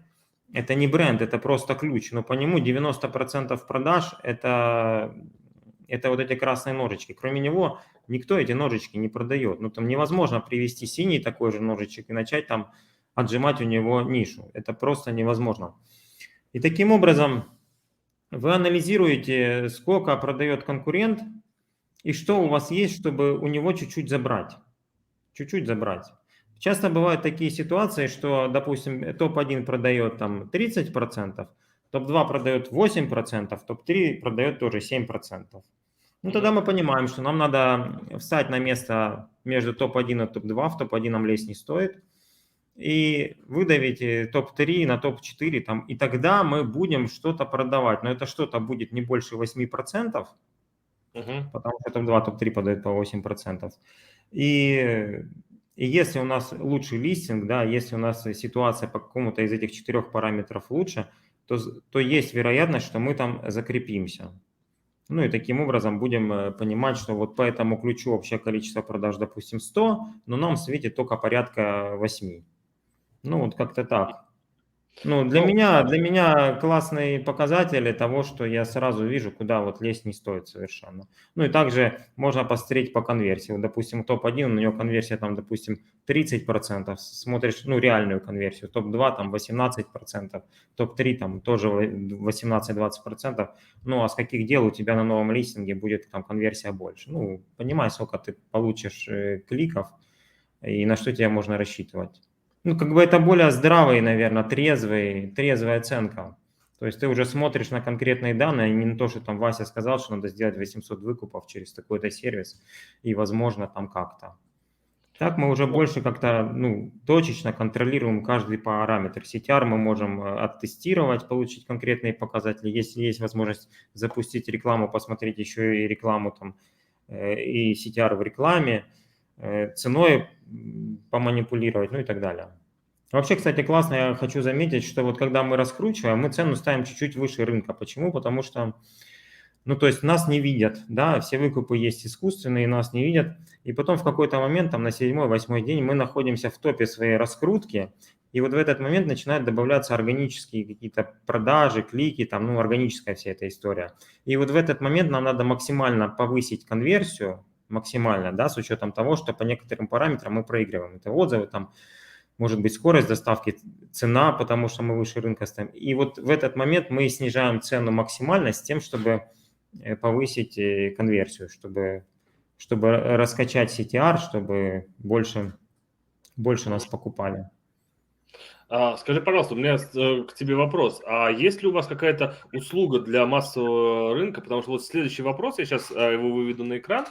B: это не бренд, это просто ключ, но по нему 90% продаж это вот эти красные ножички. Кроме него никто эти ножички не продает. Ну, там невозможно привести синий такой же ножичек и начать там отжимать у него нишу. Это просто невозможно. И таким образом вы анализируете, сколько продает конкурент и что у вас есть, чтобы у него чуть-чуть забрать. Чуть-чуть забрать. Часто бывают такие ситуации, что, допустим, топ-1 продает там 30%, топ-2 продает 8%, топ-3 продает тоже 7%. Ну, тогда мы понимаем, что нам надо встать на место между топ-1 и топ-2, в топ-1 нам лезть не стоит, и выдавить топ-3 на топ-4, там, и тогда мы будем что-то продавать. Но это что-то будет не больше 8%, потому что топ-2, топ-3 подают по 8%. И если у нас лучший листинг, да, если у нас ситуация по какому-то из этих 4 параметров лучше, то есть вероятность, что мы там закрепимся. Ну и таким образом будем понимать, что вот по этому ключу общее количество продаж, допустим, 100, но нам светит только порядка 8. Ну вот как-то так. Ну, для
A: Ну,
B: меня классный показатель того, что я сразу вижу, куда вот лезть не стоит совершенно. Ну и также можно посмотреть по конверсии. Вот, допустим, топ-1, у него конверсия там, допустим, 30%, смотришь, ну, реальную конверсию, топ-2 там 18%, топ-3 там тоже 18-20%. Ну, а с каких дел у тебя на новом листинге будет там конверсия больше? Ну, понимай, сколько ты получишь кликов и на что тебе можно рассчитывать. Ну, как бы это более здравый, наверное, трезвая оценка. То есть ты уже смотришь на конкретные данные, а не на то, что там Вася сказал, что надо сделать 800 выкупов через такой-то сервис, и, возможно, там как-то. Так мы уже больше как-то точечно контролируем каждый параметр. CTR мы можем оттестировать, получить конкретные показатели. Если есть возможность запустить рекламу, посмотреть еще и рекламу там, и CTR в рекламе, ценой поманипулировать, ну и так далее. Вообще, кстати, классно, я хочу заметить, что вот когда мы раскручиваем, мы цену ставим чуть-чуть выше рынка. Почему? Потому что, то есть нас не видят, да, все выкупы есть искусственные, нас не видят. И потом в какой-то момент, там на 7-8 день мы находимся в топе своей раскрутки, и вот в этот момент начинают добавляться органические какие-то продажи, клики, там, органическая вся эта история. И вот в этот момент нам надо максимально повысить конверсию, максимально, да, с учетом того, что по некоторым параметрам мы проигрываем. Это отзывы, там, может быть, скорость доставки, цена, потому что мы выше рынка стоим. И вот в этот момент мы снижаем цену максимально с тем, чтобы повысить конверсию, чтобы раскачать CTR, чтобы больше нас покупали.
A: Скажи, пожалуйста, у меня к тебе вопрос. А есть ли у вас какая-то услуга для массового рынка? Потому что вот следующий вопрос, я сейчас его выведу на экран.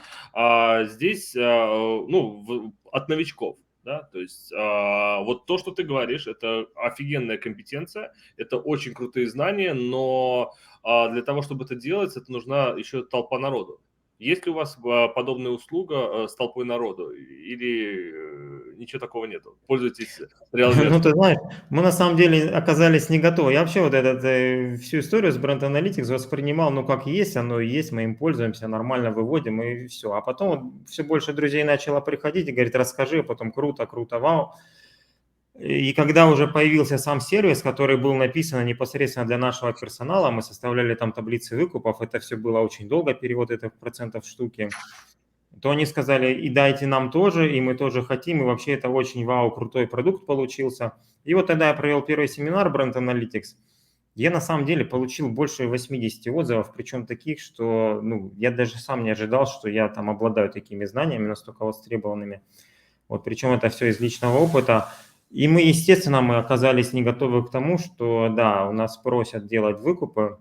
A: Здесь, от новичков. Да, то есть вот то, что ты говоришь, это офигенная компетенция, это очень крутые знания, но для того, чтобы это делать, это нужна еще толпа народу. Есть ли у вас подобная услуга с толпой народу или ничего такого нету? Пользуйтесь реал-версией.
B: Ты знаешь, мы на самом деле оказались не готовы. Я вообще вот всю историю с Brand Analytics воспринимал, как есть, оно и есть, мы им пользуемся, нормально выводим и все. А потом вот все больше друзей начало приходить и говорит, расскажи, а потом круто, вау. И когда уже появился сам сервис, который был написан непосредственно для нашего персонала, мы составляли там таблицы выкупов, это все было очень долго, перевод это в процентов штуки, то они сказали, и дайте нам тоже, и мы тоже хотим, и вообще это очень крутой продукт получился. И вот тогда я провел первый семинар Brand Analytics, я на самом деле получил больше 80 отзывов, причем таких, что я даже сам не ожидал, что я там обладаю такими знаниями, настолько востребованными. Вот, причем это все из личного опыта. И мы, естественно, мы оказались не готовы к тому, что, да, у нас просят делать выкупы,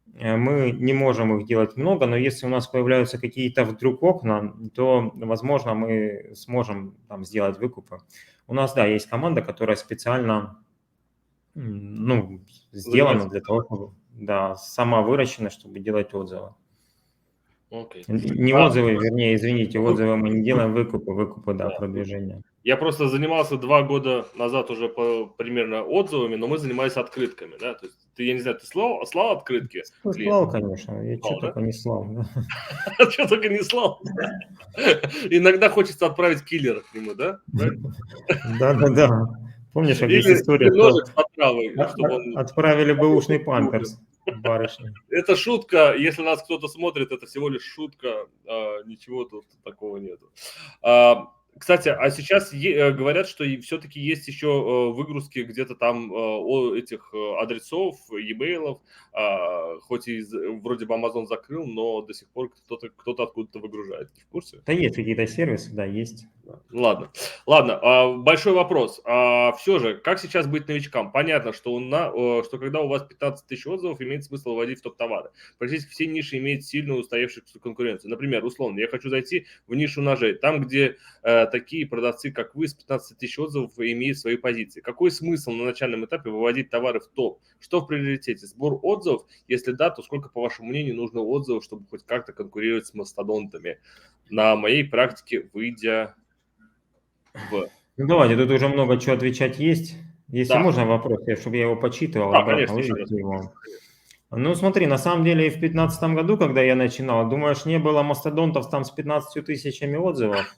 B: мы не можем их делать много, но если у нас появляются какие-то вдруг окна, то, возможно, мы сможем там сделать выкупы. У нас, да, есть команда, которая специально, сделана для того, чтобы, да, сама выращена, чтобы делать отзывы.
A: Okay.
B: Не отзывы, вернее, извините, отзывы мы не делаем, выкупы, да, продвижение.
A: Я просто занимался 2 года назад уже примерно отзывами, но мы занимались открытками, да, то есть я не знаю, ты слал открытки?
B: Слал, конечно, я что только не слал.
A: Что только не слал. Иногда хочется отправить киллера к нему, да?
B: Да. Помнишь, как есть история, что отправили бэушный памперс барышне.
A: Это шутка, если нас кто-то смотрит, это всего лишь шутка, ничего тут такого нету. Кстати, а сейчас говорят, что все-таки есть еще выгрузки где-то там этих адресов, e-mail'ов, хоть и вроде бы Amazon закрыл, но до сих пор кто-то откуда-то выгружает. Ты в курсе?
B: Да есть какие-то сервисы, да, есть.
A: Ладно. Большой вопрос. Все же, как сейчас быть новичкам? Понятно, что когда у вас 15 тысяч отзывов, имеет смысл вводить в топ-товары. Практически все ниши имеют сильную устоявшуюся конкуренцию. Например, условно, я хочу зайти в нишу ножей, там, где такие продавцы, как вы, с 15 тысяч отзывов имеют свои позиции. Какой смысл на начальном этапе выводить товары в топ? Что в приоритете? Сбор отзывов? Если да, то сколько, по вашему мнению, нужно отзывов, чтобы хоть как-то конкурировать с мастодонтами? На моей практике, выйдя
B: давайте, тут уже много чего отвечать есть. Если можно вопрос, чтобы я его почитывал, обратно вывести его. Смотри, на самом деле и в 2015 году, когда я начинал, думаешь, не было мастодонтов там с 15 тысячами отзывов?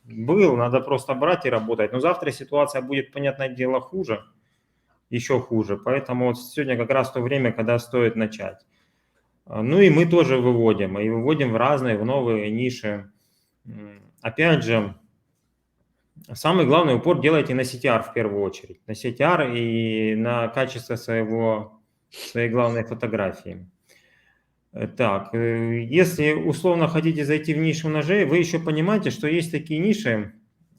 B: Был, надо просто брать и работать. Но завтра ситуация будет, понятное дело, хуже, еще хуже. Поэтому вот сегодня как раз то время, когда стоит начать. И мы тоже выводим, и выводим в разные, в новые ниши. Опять же, самый главный упор делайте на CTR в первую очередь. На CTR и на качество своей главной фотографии. Так, если условно хотите зайти в нишу ножей, вы еще понимаете, что есть такие ниши,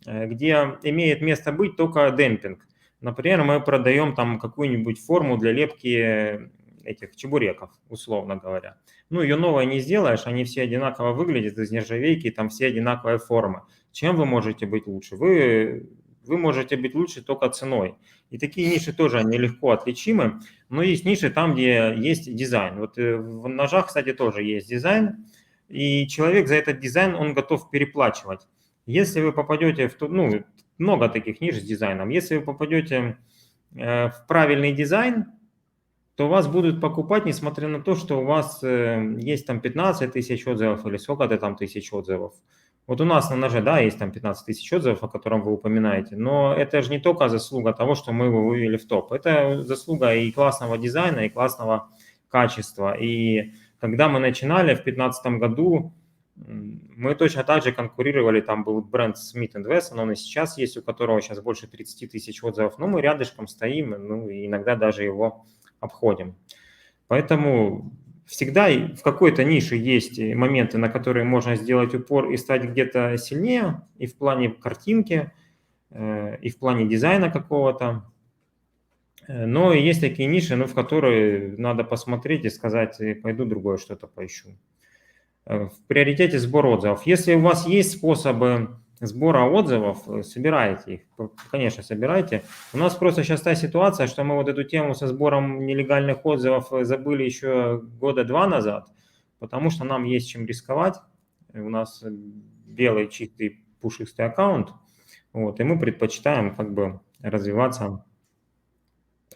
B: где имеет место быть только демпинг. Например, мы продаем там какую-нибудь форму для лепки этих чебуреков, условно говоря. Ну, ее новое не сделаешь, они все одинаково выглядят из нержавейки, там все одинаковые формы. Чем вы можете быть лучше? Вы можете быть лучше только ценой. И такие ниши тоже, они легко отличимы, но есть ниши там, где есть дизайн. Вот в ножах, кстати, тоже есть дизайн, и человек за этот дизайн, он готов переплачивать. Если вы попадете в... Ну, много таких ниш с дизайном. Если вы попадете в правильный дизайн, то вас будут покупать, несмотря на то, что у вас есть там 15 тысяч отзывов или сколько-то там тысяч отзывов. Вот у нас на ноже, да, есть там 15 тысяч отзывов, о котором вы упоминаете, но это же не только заслуга того, что мы его вывели в топ. Это заслуга и классного дизайна, и классного качества. И когда мы начинали в 2015 году, мы точно так же конкурировали, там был бренд Smith Wesson, он и сейчас есть, у которого сейчас больше 30 тысяч отзывов, но мы рядышком стоим, ну и иногда даже его обходим. Поэтому всегда в какой-то нише есть моменты, на которые можно сделать упор и стать где-то сильнее, и в плане картинки, и в плане дизайна какого-то. Но есть такие ниши, ну, в которые надо посмотреть и сказать, пойду другое что-то поищу. В приоритете сбор отзывов. Если у вас есть способы сбора отзывов, собирайте их, конечно, собирайте. У нас просто сейчас та ситуация, что мы вот эту тему со сбором нелегальных отзывов забыли еще года 2 назад, потому что нам есть чем рисковать. У нас белый, чистый, пушистый аккаунт, вот, и мы предпочитаем как бы развиваться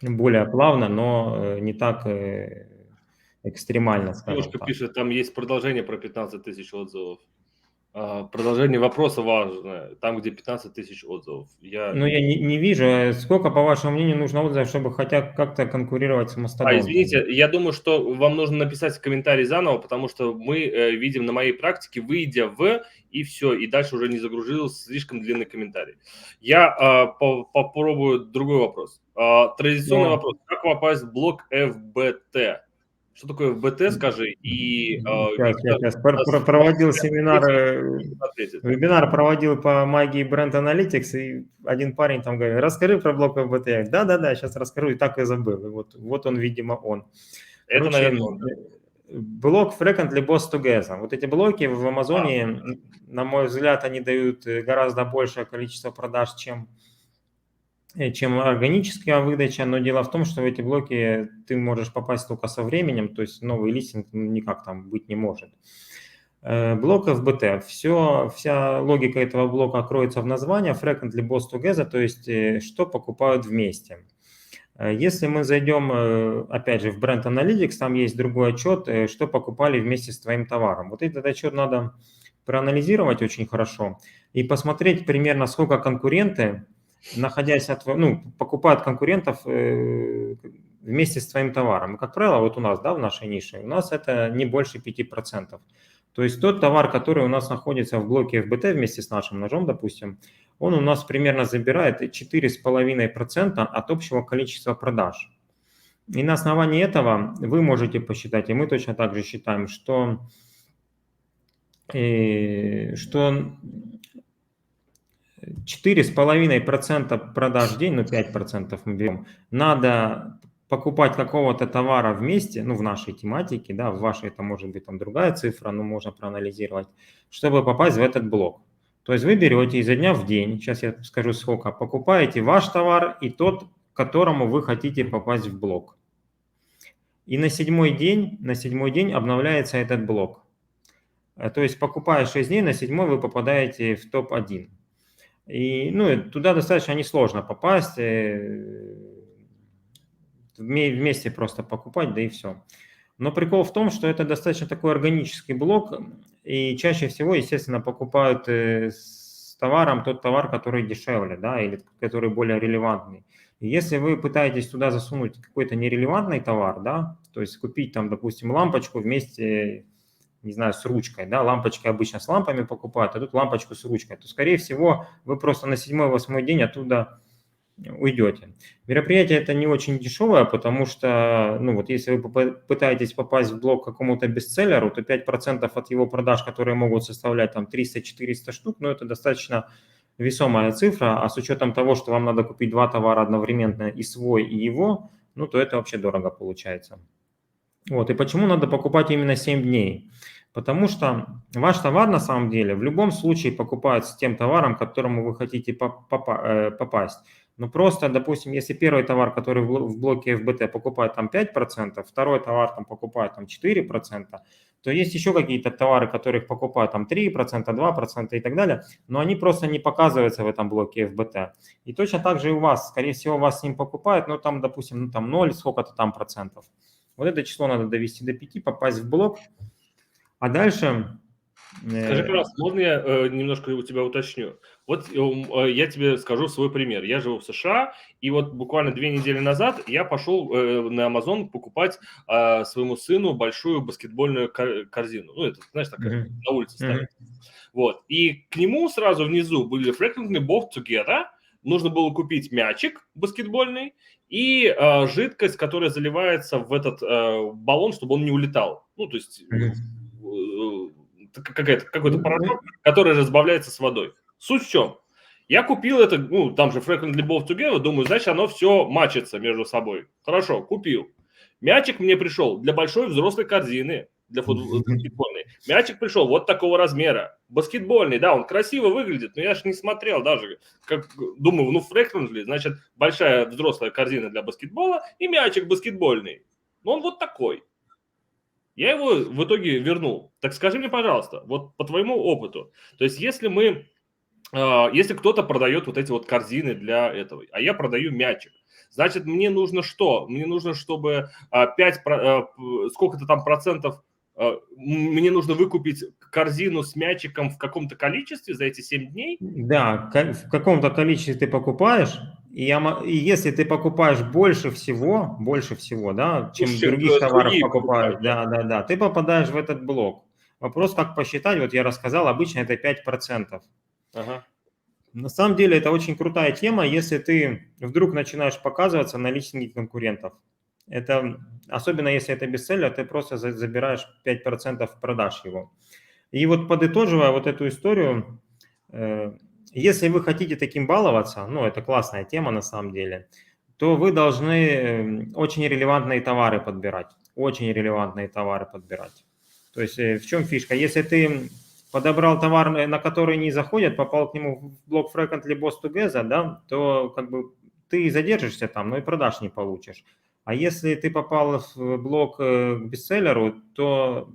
B: более плавно, но не так экстремально, скажем
A: Девушка
B: так.
A: пишет, там есть продолжение про 15 тысяч отзывов. Продолжение вопроса важное, там, где 15 тысяч отзывов.
B: Ну, я не вижу, сколько, по вашему мнению, нужно отзывов, чтобы хотя как-то конкурировать с Мастодонтом?
A: Извините, я думаю, что вам нужно написать комментарий заново, потому что мы видим на моей практике, выйдя и все, и дальше уже не загрузился слишком длинный комментарий. Я попробую другой вопрос. Традиционный вопрос. Как попасть в блог FBT? Что такое FBT, скажи?
B: Сейчас. Проводил вебинар проводил по магии Brand Analytics, и один парень там говорит, расскажи про блок FBT. Да, сейчас расскажу, и так и забыл. И вот он, видимо, он.
A: Это, наверное, он.
B: Блок Frequently Boss Together. Вот эти блоки в Амазоне, на мой взгляд, они дают гораздо большее количество продаж, чем органическая выдача, но дело в том, что в эти блоки ты можешь попасть только со временем, то есть новый листинг никак там быть не может. Блок FBT. Вся логика этого блока кроется в названии Frequently Boss Together, то есть что покупают вместе. Если мы зайдем, опять же, в Brand Analytics, там есть другой отчет, что покупали вместе с твоим товаром. Вот этот отчет надо проанализировать очень хорошо и посмотреть примерно, сколько конкуренты, покупают конкурентов вместе с твоим товаром. И, как правило, вот у нас, да, в нашей нише, у нас это не больше 5%. То есть тот товар, который у нас находится в блоке FBT вместе с нашим ножом, допустим, он у нас примерно забирает 4,5% от общего количества продаж. И на основании этого вы можете посчитать, и мы точно так же считаем, что 4,5% продаж в день, 5% мы берем, надо покупать какого-то товара вместе, в нашей тематике, да, в вашей это может быть там другая цифра, но можно проанализировать, чтобы попасть в этот блок. То есть вы берете изо дня в день, сейчас я скажу сколько, покупаете ваш товар и тот, к которому вы хотите попасть в блок. И на 7-й день обновляется этот блок. То есть покупая 6 дней, на 7-й вы попадаете в топ-1. И туда достаточно несложно попасть, вместе просто покупать, да и все. Но прикол в том, что это достаточно такой органический блок, и чаще всего, естественно, покупают с товаром тот товар, который дешевле, да, или который более релевантный. И если вы пытаетесь туда засунуть какой-то нерелевантный товар, да, то есть купить там, допустим, лампочку вместе, не знаю, с ручкой, да, лампочки обычно с лампами покупают, а тут лампочку с ручкой, то, скорее всего, вы просто на 7-8 день оттуда уйдете. Мероприятие это не очень дешевое, потому что, если вы пытаетесь попасть в блог какому-то бестселлеру, то 5% от его продаж, которые могут составлять там 300-400 штук, это достаточно весомая цифра, а с учетом того, что вам надо купить 2 товара одновременно, и свой, и его, ну, то это вообще дорого получается. Вот, и почему надо покупать именно 7 дней? Потому что ваш товар на самом деле в любом случае покупается с тем товаром, к которому вы хотите попасть. Но просто, допустим, если первый товар, который в блоке FBT покупает там 5%, второй товар там покупает там 4%, то есть еще какие-то товары, которых покупают там 3%, 2% и так далее, но они просто не показываются в этом блоке FBT. И точно так же и у вас, скорее всего, вас с ним покупают, но там, допустим, ну, там 0, сколько-то там процентов. Вот это число надо довести до 5, попасть в блок, а дальше...
A: Скажи, пожалуйста, можно я немножко у тебя уточню? Вот я тебе скажу свой пример. Я живу в США, и вот буквально 2 недели назад я пошел на Amazon покупать своему сыну большую баскетбольную корзину. Ну, это, знаешь, такая на улице ставится. Вот. И к нему сразу внизу были frequently bought together. Нужно было купить мячик баскетбольный и жидкость, которая заливается в этот баллон, чтобы он не улетал. Ну, то есть какой-то порошок, который разбавляется с водой. Суть в чем? Я купил это, ну, там же frequently bought together, думаю, значит, оно все мачится между собой. Хорошо, купил. Мячик мне пришел для большой взрослой корзины, для баскетбольной. Мячик пришел вот такого размера. Баскетбольный, да, он красиво выглядит, но я же не смотрел даже. Как, думаю, ну, frequently, значит, большая взрослая корзина для баскетбола и мячик баскетбольный. Но он вот такой. Я его в итоге вернул. Так скажи мне, пожалуйста, вот по твоему опыту, то есть если кто-то продает вот эти вот корзины для этого, а я продаю мячик, значит, мне нужно что? Мне нужно, чтобы 5, сколько-то там процентов, мне нужно выкупить корзину с мячиком в каком-то количестве за эти 7 дней?
B: Да, в каком-то количестве ты покупаешь, и если ты покупаешь больше всего, да, чем других товаров покупаешь, да, ты попадаешь в этот блок. Вопрос, как посчитать, вот я рассказал, обычно это 5%.
A: Ага.
B: На самом деле это очень крутая тема, если ты вдруг начинаешь показываться на личных конкурентов. Это, особенно если это бестселлер, ты просто забираешь 5% продаж его. И вот подытоживая вот эту историю, если вы хотите таким баловаться, ну, это классная тема на самом деле, то вы должны очень релевантные товары подбирать. Очень релевантные товары подбирать. То есть в чем фишка? Если ты подобрал товар, на который не заходят, попал к нему в блок frequently bought together, да, то как бы ты задержишься там, но и продаж не получишь. А если ты попал в блок к бестселлеру, то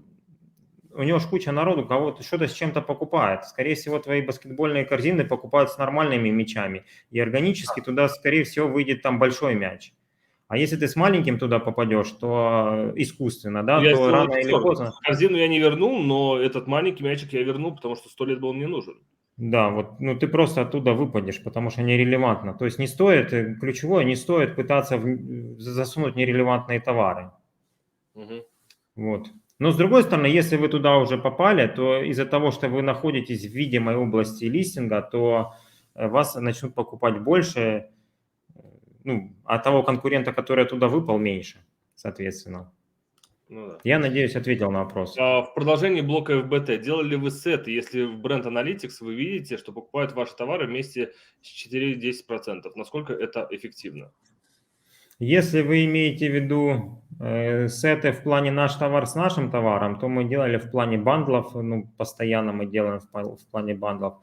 B: у него ж куча народу кого-то что-то с чем-то покупает. Скорее всего, твои баскетбольные корзины покупают с нормальными мячами. И органически туда, скорее всего, выйдет там большой мяч. А если ты с маленьким туда попадешь, то искусственно, да, то рано или поздно...
A: Корзину я не вернул, но этот маленький мячик я вернул, потому что 100 лет был мне нужен.
B: Да, вот, ну ты просто оттуда выпадешь, потому что нерелевантно. То есть не стоит, ключевое, не стоит пытаться засунуть нерелевантные товары. Вот. Но с другой стороны, если вы туда уже попали, то из-за того, что вы находитесь в видимой области листинга, то вас начнут покупать больше, ну, а того конкурента, который туда выпал, меньше, соответственно. Ну, да. Я надеюсь, ответил на вопрос.
A: В продолжении блока FBT, делали ли вы сеты, если в Brand Analytics вы видите, что покупают ваши товары вместе с 4-10%? Насколько это эффективно?
B: Если вы имеете в виду сеты в плане наш товар с нашим товаром, то мы делали в плане бандлов, ну, постоянно мы делаем в плане бандлов.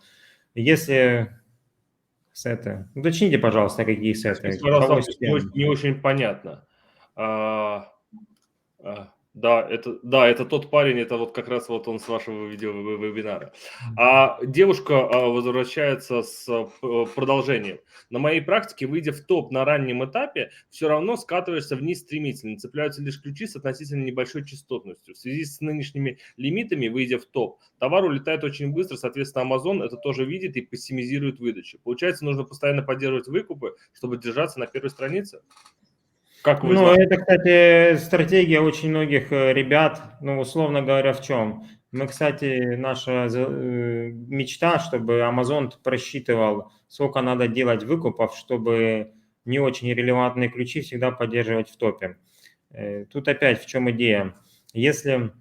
B: Если сеты, уточните, пожалуйста, какие сеты.
A: Пожалуйста, не очень понятно. Да, это тот парень, это вот как раз вот он с вашего видео-вебинара. Девушка возвращается с продолжением. На моей практике, выйдя в топ на раннем этапе, все равно скатываешься вниз стремительно. Цепляются лишь ключи с относительно небольшой частотностью. В связи с нынешними лимитами, выйдя в топ, товар улетает очень быстро, соответственно, Amazon это тоже видит и пессимизирует выдачу. Получается, нужно постоянно поддерживать выкупы, чтобы держаться на первой странице?
B: Ну, это, кстати, стратегия очень многих ребят, ну, условно говоря, в чем? Мы, кстати, наша мечта, чтобы Amazon просчитывал, сколько надо делать выкупов, чтобы не очень релевантные ключи всегда поддерживать в топе. Тут опять в чем идея? Если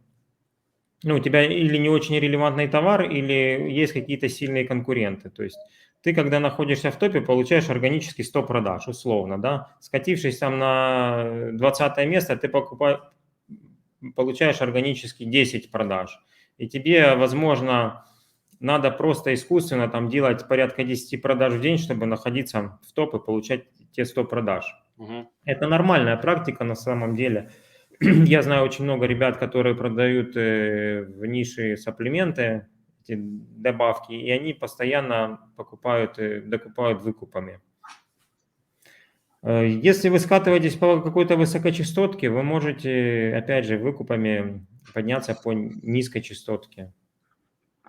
B: у тебя или не очень релевантный товар, или есть какие-то сильные конкуренты. То есть ты, когда находишься в топе, получаешь органически 100 продаж, условно, да. Скатившись там на 20 место, ты получаешь органически 10 продаж. И тебе, возможно, надо просто искусственно там делать порядка 10 продаж в день, чтобы находиться в топ и получать те 100 продаж. Это нормальная практика на самом деле. Я знаю очень много ребят, которые продают в нише сапплименты, эти добавки, и они постоянно докупают выкупами. Если вы скатываетесь по какой-то высокочастотке, вы можете, опять же, выкупами подняться по низкой частотке.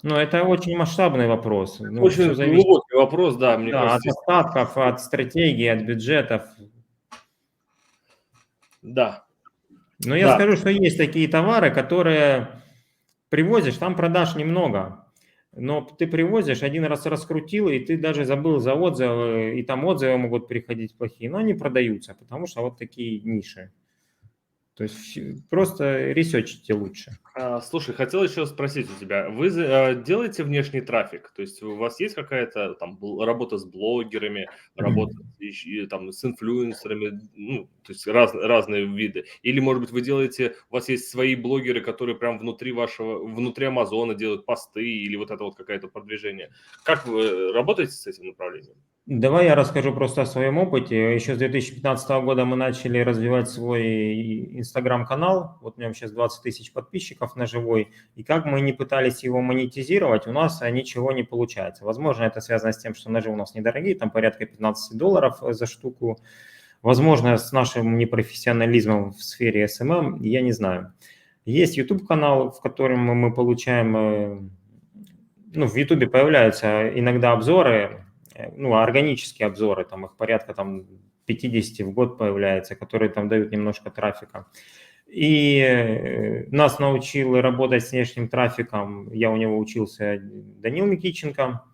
B: Но это очень масштабный вопрос. Ну, все
A: Очень
B: зависит,
A: глубокий вопрос, да, мне
B: да, от
A: кажется.
B: остатков, от стратегии, от бюджетов.
A: Да,
B: Но я
A: да.
B: скажу, что есть такие товары, которые привозишь, там продаж немного. Но ты привозишь, один раз раскрутил, и ты даже забыл за отзывы, и там отзывы могут приходить плохие, но они продаются, потому что вот такие ниши. То есть просто ресерчите лучше.
A: Слушай, хотел еще спросить у тебя, вы делаете внешний трафик? То есть у вас есть какая-то там работа с блогерами, работа там с инфлюенсерами, ну, то есть разные виды? Или, может быть, у вас есть свои блогеры, которые прям внутри Амазона делают посты или вот это вот какое-то продвижение? Как вы работаете с этим направлением?
B: Давай я расскажу просто о своем опыте. Еще с 2015 года мы начали развивать свой Инстаграм-канал. Вот у него сейчас 20 тысяч подписчиков на живой. И как мы не пытались его монетизировать, у нас ничего не получается. Возможно, это связано с тем, что ножи у нас недорогие, там порядка $15 за штуку. Возможно, с нашим непрофессионализмом в сфере SMM, я не знаю. Есть YouTube-канал, в котором мы получаем, ну, в YouTube появляются иногда обзоры, ну, органические обзоры, там их порядка там 50 в год появляется, которые там дают немножко трафика. И нас научил работать с внешним трафиком, я у него учился, Данил Микиченко,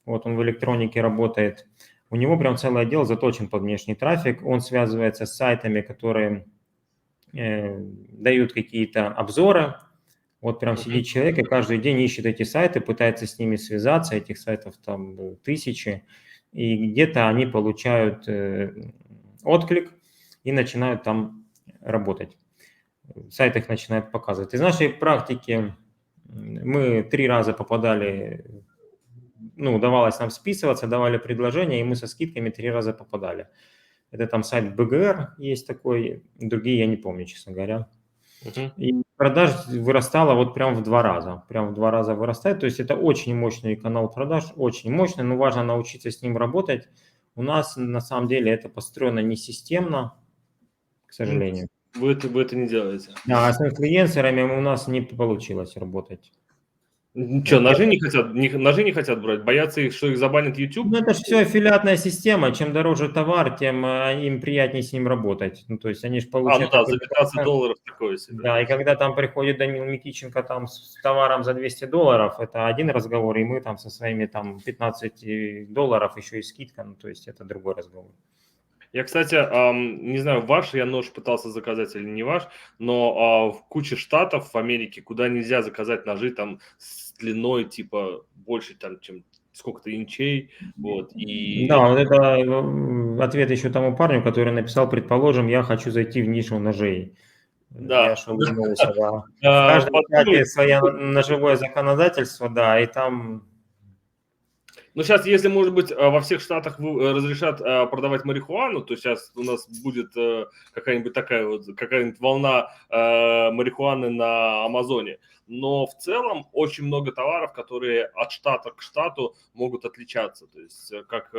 B: вот он в электронике работает. У него прям целый отдел заточен под внешний трафик, он связывается с сайтами, которые дают какие-то обзоры. Вот прям сидит человек и каждый день ищет эти сайты, пытается с ними связаться, этих сайтов там тысячи, и где-то они получают отклик и начинают там работать. Сайт их начинает показывать. Из нашей практики мы 3 раза попадали, ну, удавалось нам списываться, давали предложения, и мы со скидками 3 раза попадали. Это там сайт БГР есть такой, другие я не помню, честно говоря. И продаж вырастала вот прям в 2 раза. Прям в 2 раза вырастает. То есть это очень мощный канал продаж, очень мощный, но важно научиться с ним работать. У нас на самом деле это построено не системно, к сожалению.
A: Вы это не делаете.
B: Да, а с инфлюенсерами у нас не получилось работать.
A: Что,
B: Вот.
A: ножи не хотят брать? Боятся, что их забанит YouTube?
B: Ну, это же все аффилиатная система. Чем дороже товар, тем им приятнее с ним работать. Ну, то есть они же
A: Ну
B: получают
A: да, за
B: какой-то процент.
A: $15 такое себе.
B: Да, и когда там приходит Данил Микиченко там с товаром за $200, это один разговор, и мы там со своими там $15 еще и скидка, ну, то есть это другой разговор.
A: Я, кстати, не знаю, ваш я нож пытался заказать или не ваш, но в куче штатов в Америке, куда нельзя заказать ножи там с длиной типа больше там, чем сколько-то инчей, вот, и...
B: Да, вот это ответ еще тому парню, который написал, предположим, я хочу зайти в нишу ножей. Я
A: Да,
B: аж улыбнулся, да. В каждом штате свое ножевое законодательство, да, и там...
A: Ну, сейчас, если, может быть, во всех штатах разрешат продавать марихуану, то сейчас у нас будет какая-нибудь такая вот, какая-нибудь волна марихуаны на Амазоне. Но в целом очень много товаров, которые от штата к штату могут отличаться. То есть как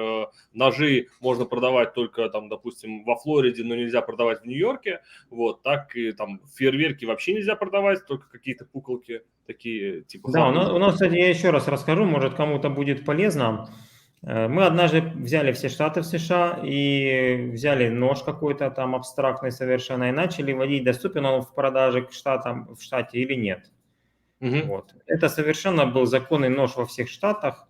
A: ножи можно продавать только, там, допустим, во Флориде, но нельзя продавать в Нью-Йорке, вот, так и там фейерверки вообще нельзя продавать, только какие-то куколки такие, типа
B: Да,
A: хлопушки.
B: у нас, кстати, я еще раз расскажу, может, кому-то будет полезно. Мы однажды взяли все штаты в США и взяли нож какой-то там абстрактный совершенно и начали вводить, доступен он в продаже к штатам, в штате или нет. Вот. Это совершенно был законный нож во всех штатах.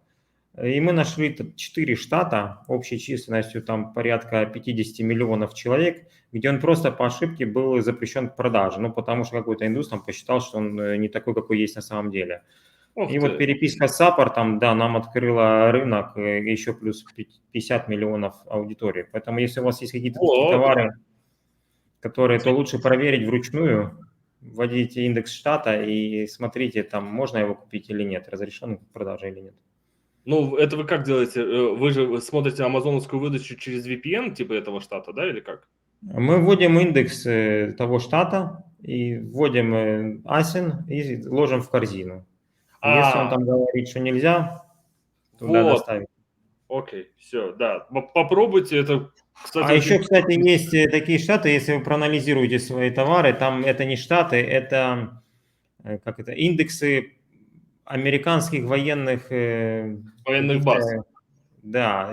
B: И мы нашли 4 штата общей численностью там порядка 50 миллионов человек, где он просто по ошибке был запрещен к продаже. Ну, потому что какой-то индус там посчитал, что он не такой, какой есть на самом деле. И вот переписка с саппортом, да, нам открыла рынок, еще плюс 50 миллионов аудитории. Поэтому если у вас есть какие-то такие товары, которые, то лучше проверить вручную, вводите индекс штата и смотрите, там можно его купить или нет, разрешен к продаже или нет.
A: Ну, это вы как делаете? Вы же смотрите амазоновскую выдачу через VPN типа этого штата, да, или как?
B: Мы вводим индекс того штата и вводим ASIN и ложим в корзину. Если он там говорит, что нельзя, туда доставить.
A: Окей, все, да. Попробуйте это.
B: Кстати, еще, кстати, есть такие штаты, если вы проанализируете свои товары, там это не штаты, это, как это, индексы американских военных
A: баз.
B: Да,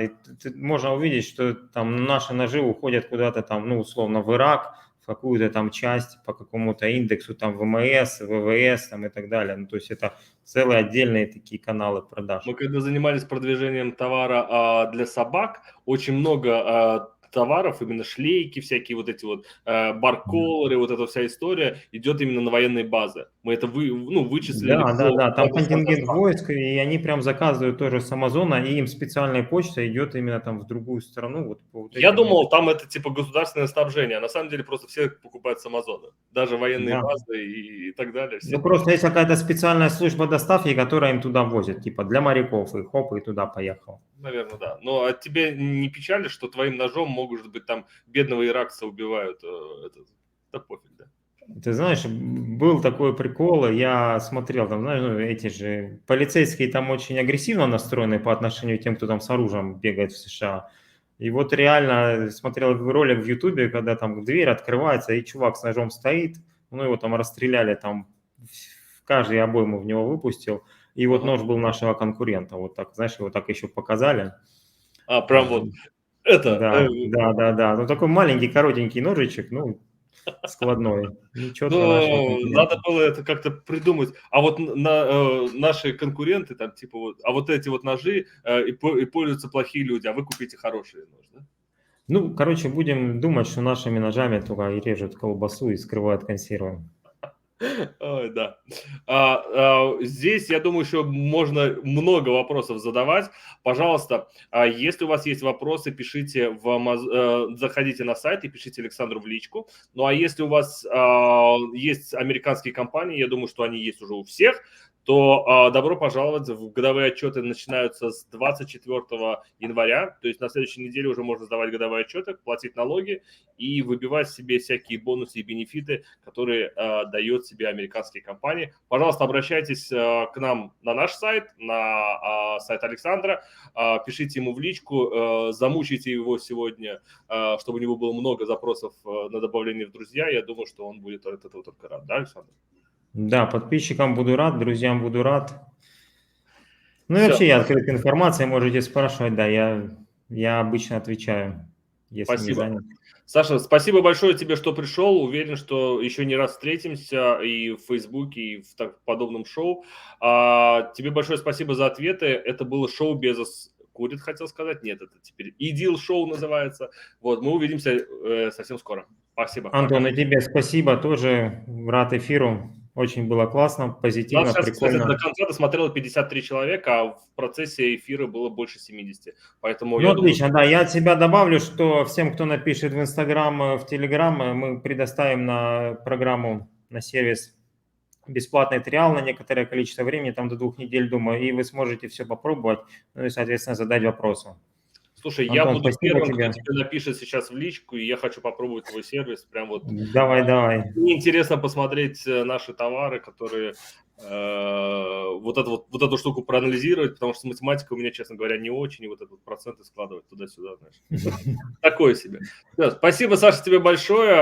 B: можно увидеть, что там наши ножи уходят куда-то там, ну, условно, в Ирак, в какую-то там часть по какому-то индексу, там ВМС, ВВС там и так далее. Ну, то есть это целые отдельные такие каналы продаж.
A: Мы когда занимались продвижением товара для собак, очень много товаров, именно шлейки всякие, вот эти вот барколеры, вот эта вся история идет именно на военные базы. Мы это вычислили.
B: Да, там контингент войск, и они прям заказывают тоже с Амазона, и им специальная почта идет именно там в другую страну. Вот
A: я думал, там это типа государственное снабжение, а на самом деле просто все покупают с Амазона, даже военные базы и так далее.
B: Ну просто есть какая-то специальная служба доставки, которая им туда возит, типа для моряков, и хоп, и туда поехал.
A: Наверное, да. Но а тебе не печально, что твоим ножом, может быть, там бедного иракца убивают? Да пофиг, да.
B: Ты знаешь, был такой прикол, я смотрел, там, знаешь, эти же полицейские там очень агрессивно настроены по отношению к тем, кто там с оружием бегает в США. И вот реально смотрел ролик в Ютубе, когда там дверь открывается, и чувак с ножом стоит, ну его там расстреляли, там каждый обойму в него выпустил, и вот нож был нашего конкурента, вот так, знаешь, его так еще показали.
A: Прям вот это?
B: Да, ну такой маленький, коротенький ножичек, ну, складной.
A: Надо было это как-то придумать. А вот наши конкуренты, там, типа, вот эти вот ножи и пользуются плохие люди, а вы купите хорошие ножи, да?
B: Ну, короче, будем думать, что нашими ножами только и режут колбасу и скрывают консервы.
A: Ой, да. Здесь, я думаю, еще можно много вопросов задавать. Пожалуйста, если у вас есть вопросы, пишите заходите на сайт и пишите Александру в личку. Ну, а если у вас есть американские компании, я думаю, что они есть уже у всех, то добро пожаловать. Годовые отчеты начинаются с 24 января, то есть на следующей неделе уже можно сдавать годовые отчеты, платить налоги и выбивать себе всякие бонусы и бенефиты, которые дает себе американские компании. Пожалуйста, обращайтесь к нам на наш сайт, на сайт Александра, пишите ему в личку, замучите его сегодня, чтобы у него было много запросов на добавление в друзья. Я думаю, что он будет от этого только рад. Да, Александр?
B: Да, подписчикам буду рад, друзьям буду рад. Ну и вообще я открыт информацией, можете спрашивать, да, я обычно отвечаю, если не занят.
A: Саша, спасибо большое тебе, что пришел. Уверен, что еще не раз встретимся и в Фейсбуке, и в подобном шоу. Тебе большое спасибо за ответы. Это было шоу Безос курит, хотел сказать. Нет, это теперь Идил шоу называется. Вот, мы увидимся совсем скоро. Спасибо.
B: Антон, и тебе спасибо, тоже рад эфиру. Очень было классно, позитивно,
A: сейчас,
B: прикольно.
A: Кстати, до конца досмотрело 53 человека, а в процессе эфира было больше 70. Поэтому
B: ну, отлично, да. Я от себя добавлю, что всем, кто напишет в Инстаграм, в Телеграм, мы предоставим на программу, на сервис бесплатный триал на некоторое количество времени, там до 2 недель, думаю, и вы сможете все попробовать, ну и, соответственно, задать вопросы.
A: Слушай, Антон, я буду первым, кто тебе напишет сейчас в личку, и я хочу попробовать твой сервис. Прям вот.
B: Давай.
A: Мне интересно посмотреть наши товары, которые вот эту штуку проанализировать, потому что математика у меня, честно говоря, не очень, и вот этот проценты складывать туда-сюда, знаешь. Такое себе. Спасибо, Саша, тебе большое.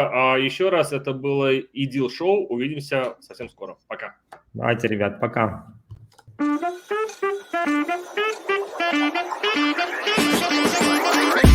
A: Еще раз, это было Идил шоу. Увидимся совсем скоро. Пока.
B: Давайте, ребят, пока.
C: Right.